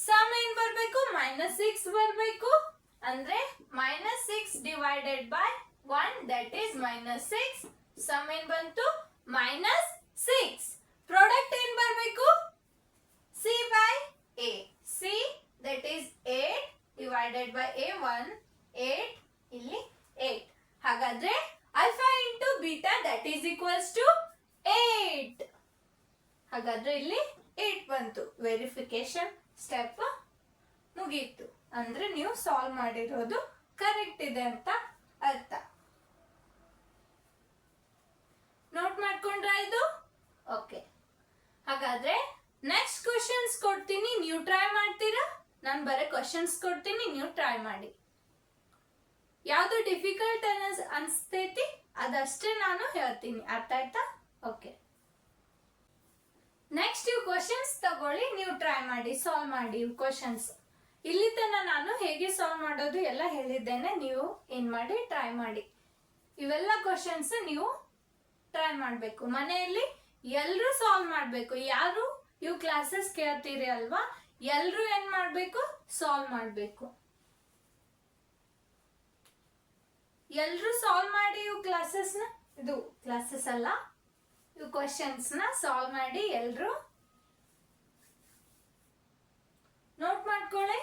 ಸಮ ಏನ್ ಬರಬೇಕು, -6 ಬರಬೇಕು. ಅಂದ್ರೆ -6 divided by 1 that is -6. ಸಮ ಏನ್ ಬಂತು, -6. ಪ್ರಾಡಕ್ಟ್ ಏನ್ ಬರಬೇಕು, c by a. c that is 8 divided by a 1, 8, ಇಲ್ಲಿ 8. ಹಾಗಾದ್ರೆ alpha into beta that is equals to 8. ಹಾಗಾದ್ರೆ ಇಲ್ಲಿ 8 ಬಂತು. ವೆರಿಫಿಕೇಶನ್ ಸ್ಟೆಪ್ ಮುಗೀತು. ಅಂದ್ರೆ ನೀವು ಸಾಲ್ವ್ ಮಾಡಿರೋದು ಕರೆಕ್ಟ್ ಇದೆ ಅಂತ ಅರ್ಥ. ನೋಟ್ ಮಾಡ್ಕೊಂಡ್ರ ಇದು? ಕ್ವಶನ್ಸ್ ಕೊಡ್ತೀನಿ, ನೀವು ಟ್ರೈ ಮಾಡಿ. ಯಾವುದು ಡಿಫಿಕಲ್ಟ್ ಅನ್ಸ್ತೈತಿ ಅದಷ್ಟೇ ನಾನು ಹೇಳ್ತೀನಿ. ಅರ್ಥ ಆಯ್ತಾ? ಓಕೆ. ನೆಕ್ಸ್ಟ್ ಇವು ಕ್ವಶನ್ಸ್ ತಗೊಳ್ಳಿ, ನೀವು ಟ್ರೈ ಮಾಡಿ, ಸಾಲ್ವ್ ಮಾಡಿ ಇವು ಕ್ವಶನ್ಸ್. ಇಲ್ಲಿ ತನಕ ನಾನು ಹೇಗೆ ಸಾಲ್ವ್ ಮಾಡೋದು ಎಲ್ಲ ಹೇಳಿದ್ದೇನೆ. ನೀವು ಏನ್ ಮಾಡಿ, ಟ್ರೈ ಮಾಡಿ. ಇವೆಲ್ಲ ಕ್ವಶನ್ಸ್ ನೀವು ಟ್ರೈ ಮಾಡಬೇಕು ಮನೆಯಲ್ಲಿ. ಎಲ್ಲರೂ ಸಾಲ್ವ್ ಮಾಡಬೇಕು. ಯಾರು ಇವು ಕ್ಲಾಸಸ್ ಕೇಳ್ತೀರಿ ಅಲ್ವಾ, ಎಲ್ಲರೂ ಏನ್ ಮಾಡಬೇಕು, ಸಾಲ್ವ್ ಮಾಡಬೇಕು. ಎಲ್ಲರೂ ಸಾಲ್ವ್ ಮಾಡಿ ಇವು ಕ್ಲಾಸಸ್ನ, ಇದು ಕ್ಲಾಸಸ್ ಅಲ್ಲ, ಇವು ಕ್ವಶನ್ಸ್ ನ ಸಾಲ್ವ್ ಮಾಡಿ ಎಲ್ಲರೂ ನೋಟ್ ಮಾಡ್ಕೊಳ್ಳಿ.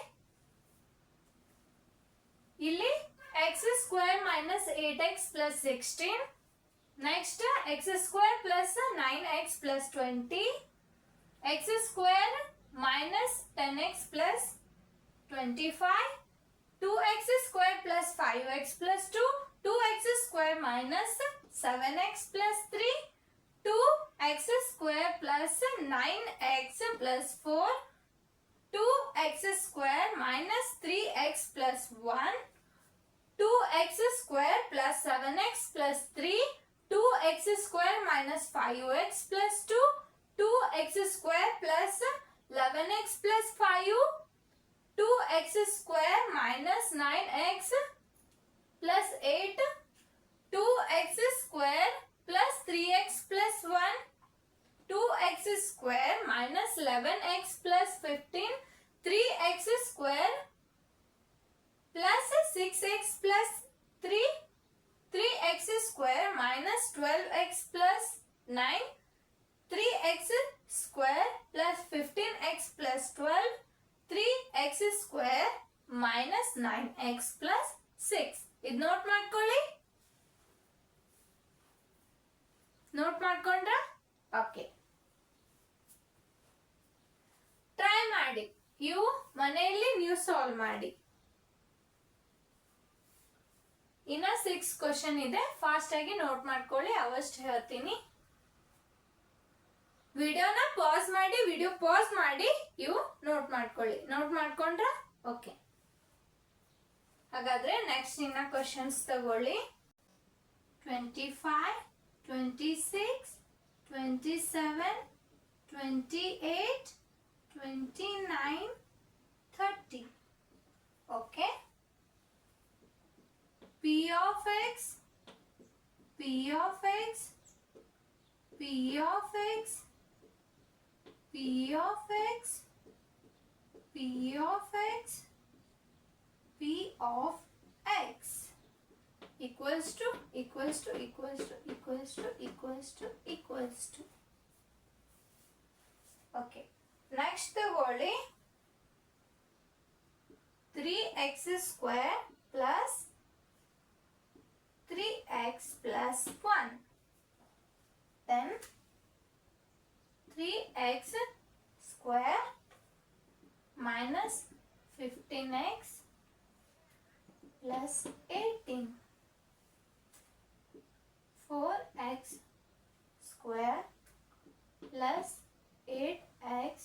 ಇಲ್ಲಿ X square minus 8x plus 16, next X square plus 9x plus 20, X square minus 10x plus 25, 2x square plus 5x plus 2, 2x square minus 7x plus 3, 2x square plus 9x plus 4, 2x square minus 3x plus 1, 2x square plus 7x plus 3, 2x square minus 5x plus 2, 2x square plus 11x plus 5, 2x square minus 9x plus 8, 2x square plus 3x plus 1, 2x square minus 11x plus 15, 3x square plus 6x plus 3, 3x square minus 12x plus 9, 3x square plus 15x plus 12, 3x square minus 9x plus 6. ಇದು ನೋಟ್ ಮಾಡ್ಕೊಳ್ಳಿ. ನೋಟ್ ಮಾಡ್ಕೊಂಡ್ರ? ಓಕೆ. ಟ್ರೈ ಮಾಡಿ, ಇವು ಮನೆಯಲ್ಲಿ ನೀವು ಸಾಲ್ವ್ ಮಾಡಿ. ಇನ್ನ 6 ಕ್ವಶನ್ ಇದೆ, ಫಾಸ್ಟ್ ಆಗಿ ನೋಟ್ ಮಾಡ್ಕೊಳ್ಳಿ, ಅವಷ್ಟು ಹೇಳ್ತೀನಿ. ವಿಡಿಯೋನ ಪಾಸ್ ಮಾಡಿ, ವಿಡಿಯೋ ಪಾಸ್ ಮಾಡಿ ಇವು ನೋಟ್ ಮಾಡ್ಕೊಳ್ಳಿ. ನೋಟ್ ಮಾಡ್ಕೊಂಡ್ರ? ಓಕೆ. ಹಾಗಾದ್ರೆ ನೆಕ್ಸ್ಟ್ ಇನ್ನ ಕ್ವಶನ್ಸ್ ತಗೊಳ್ಳಿ. 25, 26, 27, 28, 29, 30. Okay. P of x, P of x, P of x, P of x, P of x, P of x equals to equals to equals to equals to equals to equals to. Okay. Next ತಗೊಳ್ಳಿ. 3x square plus 3x plus 1. Then 3x square minus 15x plus 18, 4x square plus 8x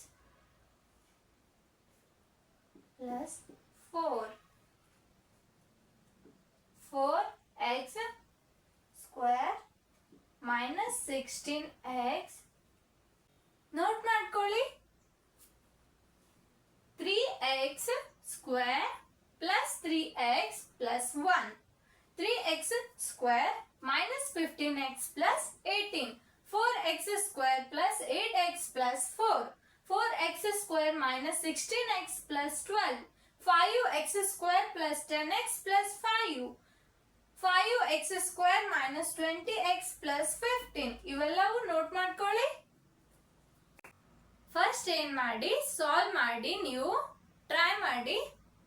plus 4, 4x square minus 16x. Note ಮಾಡ್ಕೊಳ್ಳಿ. 3x square plus 3x plus 1, 3x square minus 15x plus 18, 4x square plus 8x plus 4, 4x square minus 16x plus 12, 5x square plus 10x plus 5, 5x square minus 20x plus 15. ಇವೆಲ್ಲವೂ ನೋಟ್ ಮಾಡ್ಕೊಳ್ಳಿ. ಫಸ್ಟ್ ಏನ್ ಮಾಡಿ, ಸಾಲ್ವ್ ಮಾಡಿ, ನೀವು ಟ್ರೈ ಮಾಡಿ.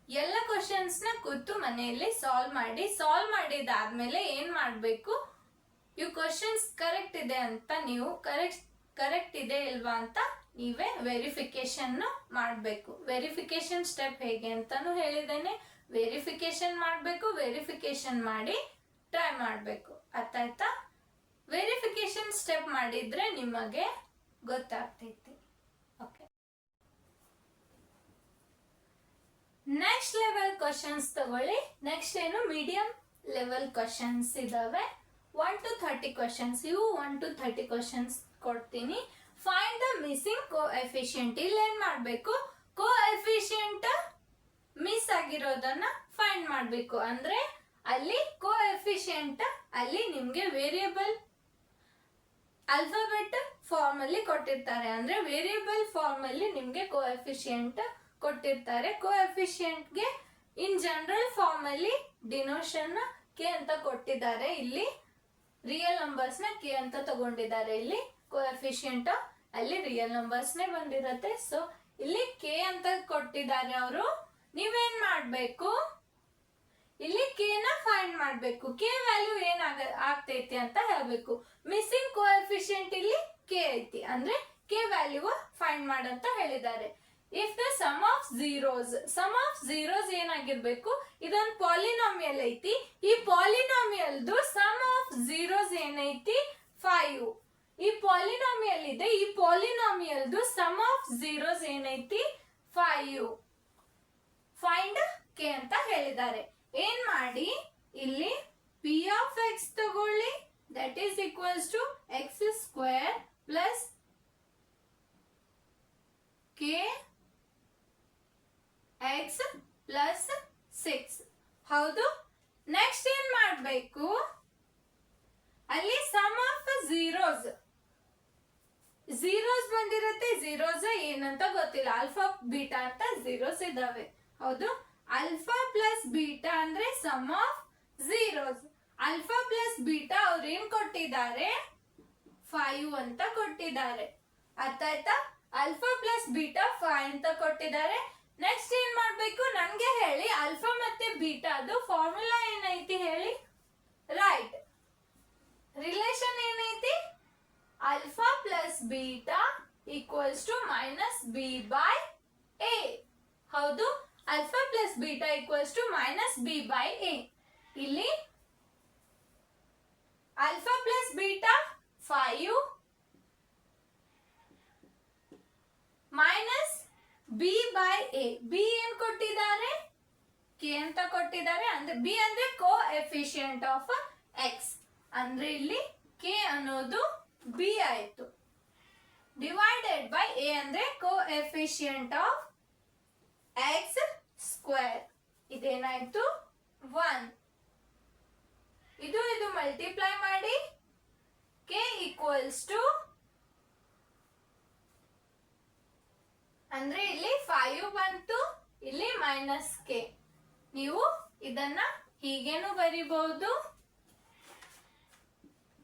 ಎಲ್ಲ ಕ್ವಶನ್ಸ್ ನ ಕೂತು ಮನೆಯಲ್ಲಿ ಸಾಲ್ವ್ ಮಾಡಿ. ಸಾಲ್ವ್ ಮಾಡಿದಾದ್ಮೇಲೆ ಏನ್ ಮಾಡ್ಬೇಕು, ಇವು ಕ್ವಶನ್ಸ್ ಕರೆಕ್ಟ್ ಇದೆ ಅಂತ ನೀವು ಕರೆಕ್ಟ್ ಇದೆ ಇಲ್ವಾ ಅಂತ ನೀವೇ ವೆರಿಫಿಕೇಶನ್ ಮಾಡಬೇಕು. ವೆರಿಫಿಕೇಶನ್ ಸ್ಟೆಪ್ ಹೇಗೆ ಅಂತಾನು ಹೇಳಿದ್ದೇನೆ. ವೆರಿಫಿಕೇಶನ್ ಮಾಡಬೇಕು, ವೆರಿಫಿಕೇಶನ್ ಮಾಡಿ ಟ್ರೈ ಮಾಡಬೇಕು. ಅರ್ಥ ಆಯ್ತಾ? ವೆರಿಫಿಕೇಶನ್ ಸ್ಟೆಪ್ ಮಾಡಿದ್ರೆ ನಿಮಗೆ ಗೊತ್ತಾಗ್ತೈತಿ. ಓಕೆ. ಕ್ವಶನ್ಸ್ ತಗೊಳ್ಳಿ. ನೆಕ್ಸ್ಟ್ ಏನು ಮೀಡಿಯಂ ಲೆವೆಲ್ ಕ್ವಶನ್ಸ್ ಇದಾವೆ. 1 to 30 ಕ್ವಶನ್ಸ್. ಇವು 1 to 30 ಕ್ವಶನ್ಸ್ ಕೊಡ್ತೀನಿ. Find the missing coefficient. ಇಲ್ಲಿ ಏನ್ ಮಾಡ್ಬೇಕು, ಕೋಎಫಿಷಿಯಂಟ್ ಮಿಸ್ ಆಗಿರೋದನ್ನ ಫೈಂಡ್ ಮಾಡ್ಬೇಕು. ಅಂದ್ರೆ ಅಲ್ಲಿ ಕೋಎಫಿಷಿಯಂಟ್ ಅಲ್ಲಿ ನಿಮ್ಗೆ ವೇರಿಯಬಲ್ ಆಲ್ಫಾಬೆಟ್ ಫಾರ್ಮ್ ಅಲ್ಲಿ ಕೊಟ್ಟಿರ್ತಾರೆ. ಅಂದ್ರೆ ವೇರಿಯಬಲ್ ಫಾರ್ಮ್ ಅಲ್ಲಿ ನಿಮ್ಗೆ ಕೋಎಫಿಷಿಯಂಟ್ ಕೊಟ್ಟಿರ್ತಾರೆ. ಕೋಎಫಿಷಿಯಂಟ್ ಗೆ ಇನ್ ಜನರಲ್ ಫಾರ್ಮ್ ಅಲ್ಲಿ ಡಿನೋಷನ್ ಕೆ ಅಂತ ಕೊಟ್ಟಿದ್ದಾರೆ. ಇಲ್ಲಿ ರಿಯಲ್ ನಂಬರ್ಸ್ ನ ಕೆ ಅಂತ ತಗೊಂಡಿದ್ದಾರೆ. ಇಲ್ಲಿ ಕೋಎಫಿಷಿಯಂಟ್ ಅಲ್ಲಿ ರಿಯಲ್ ನಂಬರ್ಸ್ ನೇ ಬಂದಿರತ್ತೆ. ಸೊ ಇಲ್ಲಿ ಕೆ ಅಂತ ಕೊಟ್ಟಿದ್ದಾರೆ ಅವರು. ನೀವೇನ್ ಮಾಡ್ಬೇಕು, ಇಲ್ಲಿ ಕೆ ನ ಫೈಂಡ್ ಮಾಡ್ಬೇಕು. ಕೆ ವ್ಯಾಲ್ಯೂ ಏನ್ ಆಗ್ತೈತಿ ಅಂತ ಹೇಳ್ಬೇಕು. ಮಿಸ್ಸಿಂಗ್ ಕೋಎಫಿಷಿಯಂಟ್ ಇಲ್ಲಿ ಕೆ ಐತಿ, ಅಂದ್ರೆ ಕೆ ವ್ಯಾಲ್ಯೂ ಫೈಂಡ್ ಮಾಡಂತ ಹೇಳಿದ್ದಾರೆ. If the sum of zeros ಏನಾಗಿರ್ಬೇಕು, ಇದೊಂದು ಪಾಲಿನಾಮಿಯಲ್ ಐತಿ. ಈ ಪಾಲಿನಾಮಿಯಲ್ದು ಸಮ್ ಆಫ್ ಝೀರೋಸ್ ಏನೈತಿ 5. ಈ ಪಾಲಿನಾಮಿಯಲ್ ಇದೆ. ಈ ಪಾಲಿನಾಮಿಯಲ್ದು ಸಮ್ ಆಫ್ ಝೀರೋಸ್ ಏನೈತಿ 5. ಫೈಂಡ್ ಕೆ ಅಂತ ಹೇಳಿದ್ದಾರೆ. ಏನ್ ಮಾಡಿ, ಇಲ್ಲಿ ಪಿ ಆಫ್ ಎಕ್ಸ್ ತಗೊಳ್ಳಿ. That is equals to X square plus k x plus 6. ಹೌದು. ನೆಕ್ಸ್ಟ್ ಏನ್ ಮಾಡ್ಬೇಕು, ಅಲ್ಲಿ ಸಮ್ ಆಫ್ ಝೀರೋಸ್ ಬಂದಿರುತ್ತೆ. ಝೀರೋಸ್ ಏನಂತ ಗೊತ್ತಿಲ್ಲ, ಆಲ್ಫಾ ಬೀಟಾ ಅಂತ ಝೀರೋಸ್ ಇದಾವೆ. ಹೌದು. ಆಲ್ಫಾ ಪ್ಲಸ್ ಬೀಟಾ ಅಂದ್ರೆ sum of zeros. Alpha plus beta ಅವ್ರು ಏನ್ ಕೊಟ್ಟಿದ್ದಾರೆ, 5 ಅಂತ ಕೊಟ್ಟಿದ್ದಾರೆ. ಅರ್ಥ ಆಯ್ತಾ? ಆಲ್ಫಾ ಪ್ಲಸ್ ಬೀಟಾ 5 ಅಂತ ಕೊಟ್ಟಿದ್ದಾರೆ. ನೆಕ್ಸ್ಟ್ ಏನ್ ಮಾಡ್ಬೇಕು, ನನ್ಗೆ ಹೇಳಿ ಆಲ್ಫಾ ಮತ್ತೆ ಬೀಟಾ ಅದು ಫಾರ್ಮುಲಾ ಏನೈತಿ ಹೇಳಿ. ರೈಟ್. ರಿಲೇಷನ್ ಏನೈತಿ, alpha plus beta equals to minus B by A. ಹೌದು. Alpha plus beta equals to minus B by a. ಇಲ್ಲಿ alpha plus beta 5 minus B by a. B ಏನ್ ಕೊಟ್ಟಿದ್ದಾರೆ, ಕೆ ಅಂತ ಕೊಟ್ಟಿದ್ದಾರೆ. ಅಂದ್ರೆ ಬಿ ಅಂದ್ರೆ ಕೋಎಫಿಷಿಯಂಟ್ ಆಫ್ ಎಕ್ಸ್. ಅಂದ್ರೆ ಇಲ್ಲಿ ಕೆ ಅನ್ನೋದು ಬಿ ಆಯ್ತು. ಡಿವೈಡೆಡ್ ಬೈ ಎ ಅಂದ್ರೆ ಕೋಎಫಿಷಿಯಂಟ್ ಆಫ್ ಎಕ್ಸ್ ಸ್ಕ್ವೇರ್. ಇದೇನಾಯ್ತು 1. ಇದು ಮಲ್ಟಿಪ್ಲೈ ಮಾಡಿ ಕೆ ಈಕ್ವಲ್ಸ್ ಟು, ಅಂದ್ರೆ ಇಲ್ಲಿ 5 ಬಂತು, ಇಲ್ಲಿ ಮೈನಸ್ ಕೆ. ನೀವು ಇದನ್ನ ಹೀಗೇನು ಬರಿಬಹುದು,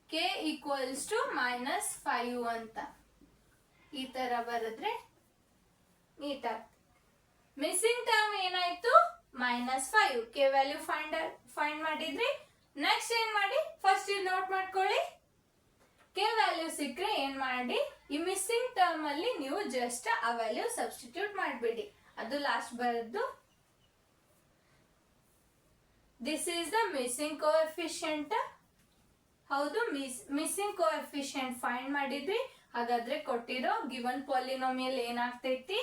ಕೆ ಈಕ್ವಲ್ಸ್ ಟು ಮೈನಸ್ 5 ಅಂತ. ಈ ತರ ಬರೆದ್ರೆ ನೀಟ್ ಆಗ್ತದೆ. ಮಿಸ್ಸಿಂಗ್ ಟರ್ಮ್ ಏನಾಯ್ತು, -5. ಕೆ ವ್ಯಾಲ್ಯೂ ಫೈಂಡ್ ಮಾಡಿದ್ರಿ. ನೆಕ್ಸ್ಟ್ ಏನ್ ಮಾಡಿ, ಫಸ್ಟ್ ಇದು ನೋಟ್ ಮಾಡ್ಕೊಳ್ಳಿ. ಕೆ ವ್ಯಾಲ್ಯೂ ಸಿಕ್ಕರೆ ಏನ್ ಮಾಡಿ, ಈ ಮಿಸ್ಸಿಂಗ್ ಟರ್ಮ್ ಅಲ್ಲಿ ನೀವು ಜಸ್ಟ್ ಆ ವ್ಯಾಲ್ಯೂ ಸಬ್ಸ್ಟಿಟ್ಯೂಟ್ ಮಾಡಬೇಡಿ. ಅದು ಲಾಸ್ಟ್ ಬರೆದು this is the missing coefficient. ಹೌದು. ಮಿಸ್ಸಿಂಗ್ ಕೋಎಫಿಷಿಯಂಟ್ ಫೈಂಡ್ ಮಾಡಿದ್ವಿ. ಹಾಗಾದ್ರೆ ಕೊಟ್ಟಿರೋ ಗಿವನ್ ಪಾಲಿನೋಮಿಯಲ್ ಏನಾಗ್ತೈತಿ,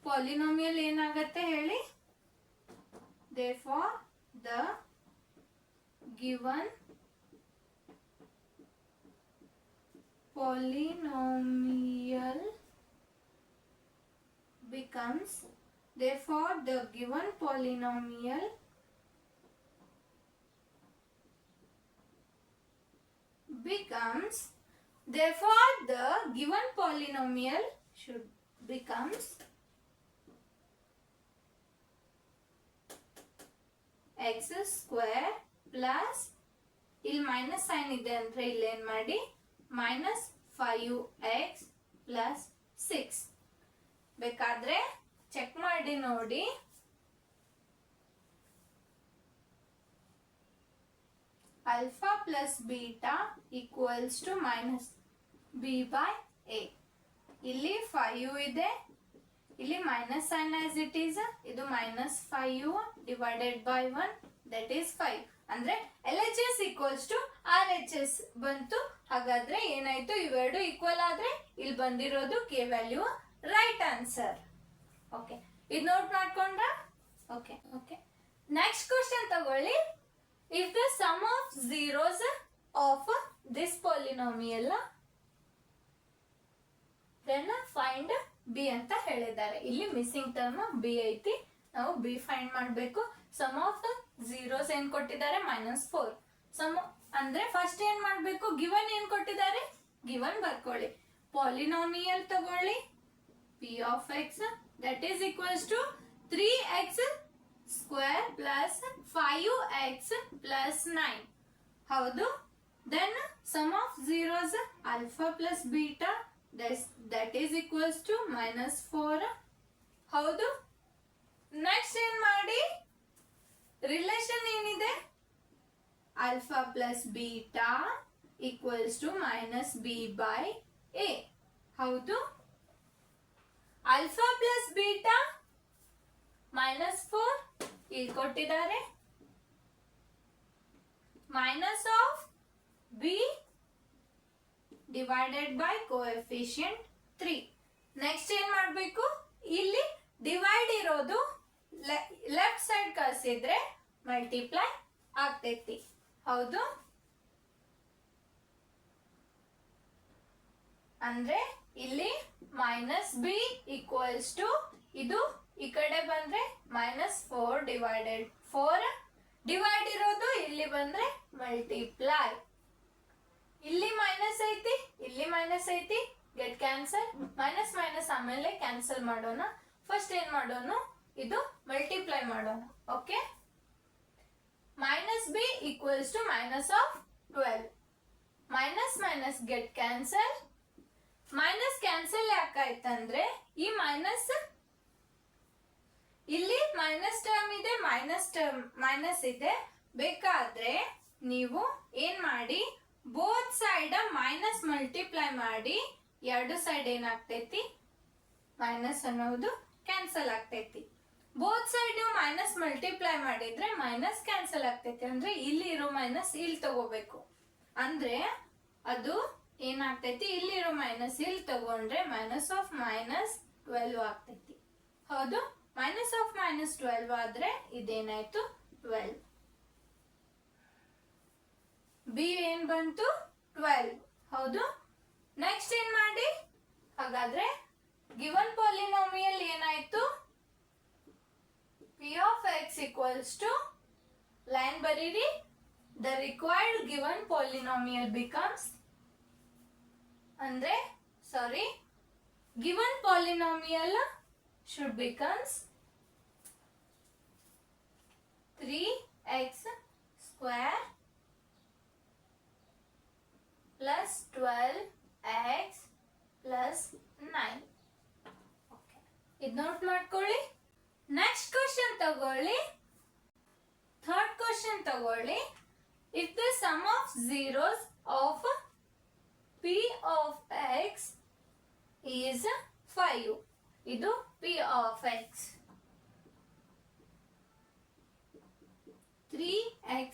ಪಾಲಿನೋಮಿಯಲ್ ಏನಾಗತ್ತೆ ಹೇಳಿ. therefore the given polynomial becomes, therefore the given polynomial becomes, therefore the given polynomial should becomes x square plus, ಇಲ್ಲಿ ಮೈನಸ್ ಸೈನ್ ಇದೆ ಅಂದ್ರೆ ಇಲ್ಲಿ ಏನ್ ಮಾಡಿ -5x plus 6. ಬೇಕಾದ್ರೆ ಚೆಕ್ ಮಾಡಿ ನೋಡಿ. Alpha plus beta equals to minus B by a. ಇಲ್ಲಿ 5 ಇದೆ, ಇಲ್ಲಿ minus sign as it is. ಇದು -5 ಡಿವೈಡೆಡ್ ಬೈ 1 ದಟ್ ಈಸ್ 5. ಅಂದ್ರೆ LHS ಈಕ್ವಲ್ಸ್ ಟು RHS ಬಂತು. ಹಾಗಾದ್ರೆ ಏನಾಯ್ತು, ಇವೆರಡು ಈಕ್ವಲ್ ಆದ್ರೆ ಇಲ್ಲಿ ಬಂದಿರೋದು k value right answer. Okay. ಇದು ನೋಟ್ ಮಾಡ್ಕೊಂಡ್ರ? Okay okay. ನೆಕ್ಸ್ಟ್ ಕ್ವಶನ್ ತಗೊಳ್ಳಿ. If the sum of zeros of this polynomial then find b ಅಂತ ಹೇಳಿದ್ದಾರೆ. ಇಲ್ಲಿ ಮಿಸ್ಸಿಂಗ್ ಟರ್ಮ್ ಬಿ ಐತಿ, ನಾವು ಬಿ ಫೈಂಡ್ ಮಾಡಬೇಕು. ಸಮ್ ಆಫ್ ಝೀರೋಸ್ ಏನ್ ಕೊಟ್ಟಿದ್ದಾರೆ? -4. ಸಮ್ ಅಂದ್ರೆ ಫಸ್ಟ್ ಏನ್ ಮಾಡ್ಬೇಕು? ಗಿವನ್ ಏನ್ ಕೊಟ್ಟಿದ್ದಾರೆ? ಗಿವನ್ ಬರ್ಕೊಳ್ಳಿ. ಪಾಲಿನಾಮಿಯಲ್ ತಗೊಳ್ಳಿ p of x that is equals to 3x square plus 5x plus 9. ಹೌದು. then sum of zeros alpha plus beta that is equals to -4. ಹೌದು. ನೆಕ್ಸ್ಟ್ ಏನ್ ಮಾಡಿ? ರಿಲೇಶನ್ ಏನಿದೆ? alpha plus beta equals to -b by a. ಹೌದು. alpha plus beta -4 ಇಲ್ಲಿ ಕೊಟ್ಟಿದ್ದಾರೆ. minus of b divided by coefficient 3. Next ಏನ್ ಮಾಡಬೇಕು? ಇಲ್ಲಿ ಡಿವೈಡ್ ಇರೋದು ಲೆಫ್ಟ್ ಸೈಡ್ ಕಳಿಸಿದ್ರೆ ಮಲ್ಟಿಪ್ಲೈ ಆಗ್ತೈತಿ. ಹೌದು. ಅಂದ್ರೆ ಇಲ್ಲಿ -b ಈಕ್ವಲ್ಸ್ ಟು ಇದು ಈ ಕಡೆ ಬಂದ್ರೆ -4 ಡಿವೈಡೆಡ್ 4 ಡಿವೈಡ್ ಇರೋದು ಇಲ್ಲಿ ಬಂದ್ರೆ ಮಲ್ಟಿಪ್ಲೈ. ಇಲ್ಲಿ ಮೈನಸ್ ಐತಿ, ಇಲ್ಲಿ ಮೈನಸ್ ಐತಿ, ಗೆಟ್ ಕ್ಯಾನ್ಸಲ್. ಮೈನಸ್ ಮೈನಸ್ ಆಮೇಲೆ ಕ್ಯಾನ್ಸಲ್ ಮಾಡೋಣ. ಫಸ್ಟ್ ಏನ್ ಮಾಡೋಣ? ಇದು ಮಲ್ಟಿಪ್ಲೈ ಮಾಡೋಣ. Okay. -b equals to -12. Minus minus get cancel. Minus cancel ಯಾಕಾಯ್ತಂದ್ರೆ ಈ ಮೈನಸ್ ಇಲ್ಲಿ ಮೈನಸ್ ಟರ್ಮ್ ಇದೆ, ಮೈನಸ್ ಇದೆ. ಬೇಕಾದ್ರೆ ನೀವು ಏನ್ ಮಾಡಿ? ಬೋತ್ ಸೈಡ್ ಮೈನಸ್ ಮಲ್ಟಿಪ್ಲೈ ಮಾಡಿ. ಎರಡು ಸೈಡ್ ಏನಾಗ್ತೈತಿ? ಮೈನಸ್ ಅನ್ನೋದು ಕ್ಯಾನ್ಸಲ್ ಆಗ್ತೈತಿ. ಬೋತ್ ಸೈಡ್ ನೀವು ಮೈನಸ್ ಮಲ್ಟಿಪ್ಲೈ ಮಾಡಿದ್ರೆ ಮೈನಸ್ ಕ್ಯಾನ್ಸಲ್ ಆಗ್ತೈತಿ. ಅಂದ್ರೆ ಇಲ್ಲಿ ಇರೋ ಮೈನಸ್ ಇಲ್ಲಿ ತಗೋಬೇಕು. ಅಂದ್ರೆ ಅದು ಏನಾಗ್ತೈತಿ? ಇಲ್ಲಿರೋ ಮೈನಸ್ ಇಲ್ಲಿ ತಗೊಂಡ್ರೆ -12 ಆಗ್ತೈತಿ. ಹೌದು. -12 ಆದ್ರೆ ಇದೇನಾಯ್ತು? 12. ಬಿ ಏನ್ ಬಂತು? 12. ಹೌದು. ನೆಕ್ಸ್ಟ್ ಏನ್ ಮಾಡಿ? ಹಾಗಾದ್ರೆ ಗಿವನ್ ಪಾಲಿನಾಮಿಯಲ್ ಏನಾಯ್ತು? p of x equals to line ಬರೀರಿ. the required given polynomial becomes ಅಂದ್ರೆ ಸಾರಿ given polynomial should becomes 3x square plus 12x plus 9. Okay. ಇದು ನೋಟ್ ಮಾಡ್ಕೊಳ್ಳಿ. ನೆಕ್ಸ್ಟ್ ಕ್ವಶನ್ ತಗೊಳ್ಳಿ. ಥರ್ಡ್ ಕ್ವಶನ್ ತಗೊಳ್ಳಿ. If the sum of zeros of p of x is 5. ಇದು p of x. 3x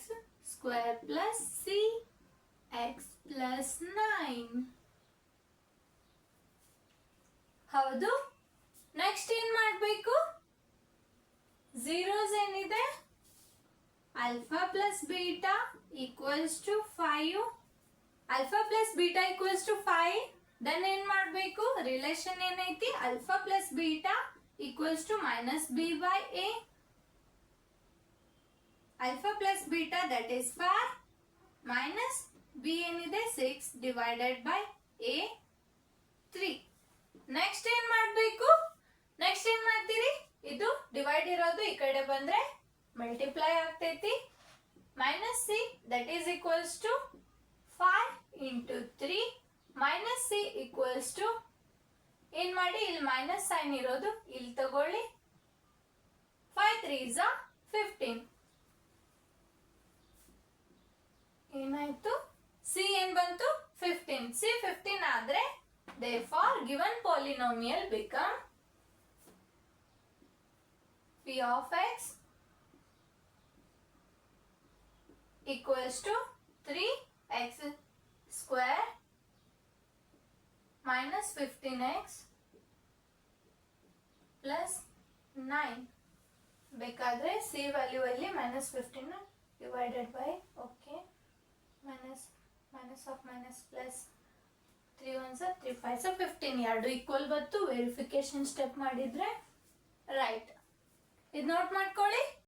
square plus cx plus 9. ಹೌದು. ನೆಕ್ಸ್ಟ್ ಏನ್ ಮಾಡಬೇಕು? zeros ಏನಿದೆ? alpha plus beta equals to 5. alpha plus beta equals to 5. then ಏನ್ ಮಾಡಬೇಕು? ರಿಲೇಶನ್ ಏನೈತಿ? alpha plus beta equals to -b by a. alpha plus beta that is 5 minus b ಏನಿದೆ? 6 divided by a 3. ನೆಕ್ಸ್ಟ್ ಏನ್ ಮಾಡಬೇಕು? ನೆಕ್ಸ್ಟ್ ಏನ್ ಮಾಡ್ತೀರಿ? ಇದು ಡಿವೈಡ್ ಇರೋದು ಈ ಕಡೆ ಬಂದ್ರೆ ಮಲ್ಟಿಪ್ಲೈ ಆಗ್ತೈತಿ. -c that is equals to 5 into 3 minus c equals to ಏನ್ ಮಾಡಿ? ಇಲ್ಲಿ ಮೈನಸ್ ಸೈನ್ ಇರೋದು ಇಲ್ಲಿ ತಗೊಳ್ಳಿ. 5 3s are 15. ಏನಾಯ್ತು? c ಏನ್ ಬಂತು? 15. c 15 ಆದ್ರೆ therefore given polynomial become p of x equals to 3x square minus 15x plus 9. ಬೇಕಾದರೆ ಸಿ ವ್ಯಾಲ್ಯೂ ಅಲ್ಲಿ -15 divided bye okay minus of minus plus 3 1s 3 5s 15 ಎರಡು ಈಕ್ವಲ್ ಬಂತು. ವೆರಿಫಿಕೇಶನ್ ಸ್ಟೆಪ್ ಮಾಡಿದ್ರೆ ರೈಟ್. ಇದು ನೋಟ್ ಮಾಡ್ಕೊಳ್ಳಿ.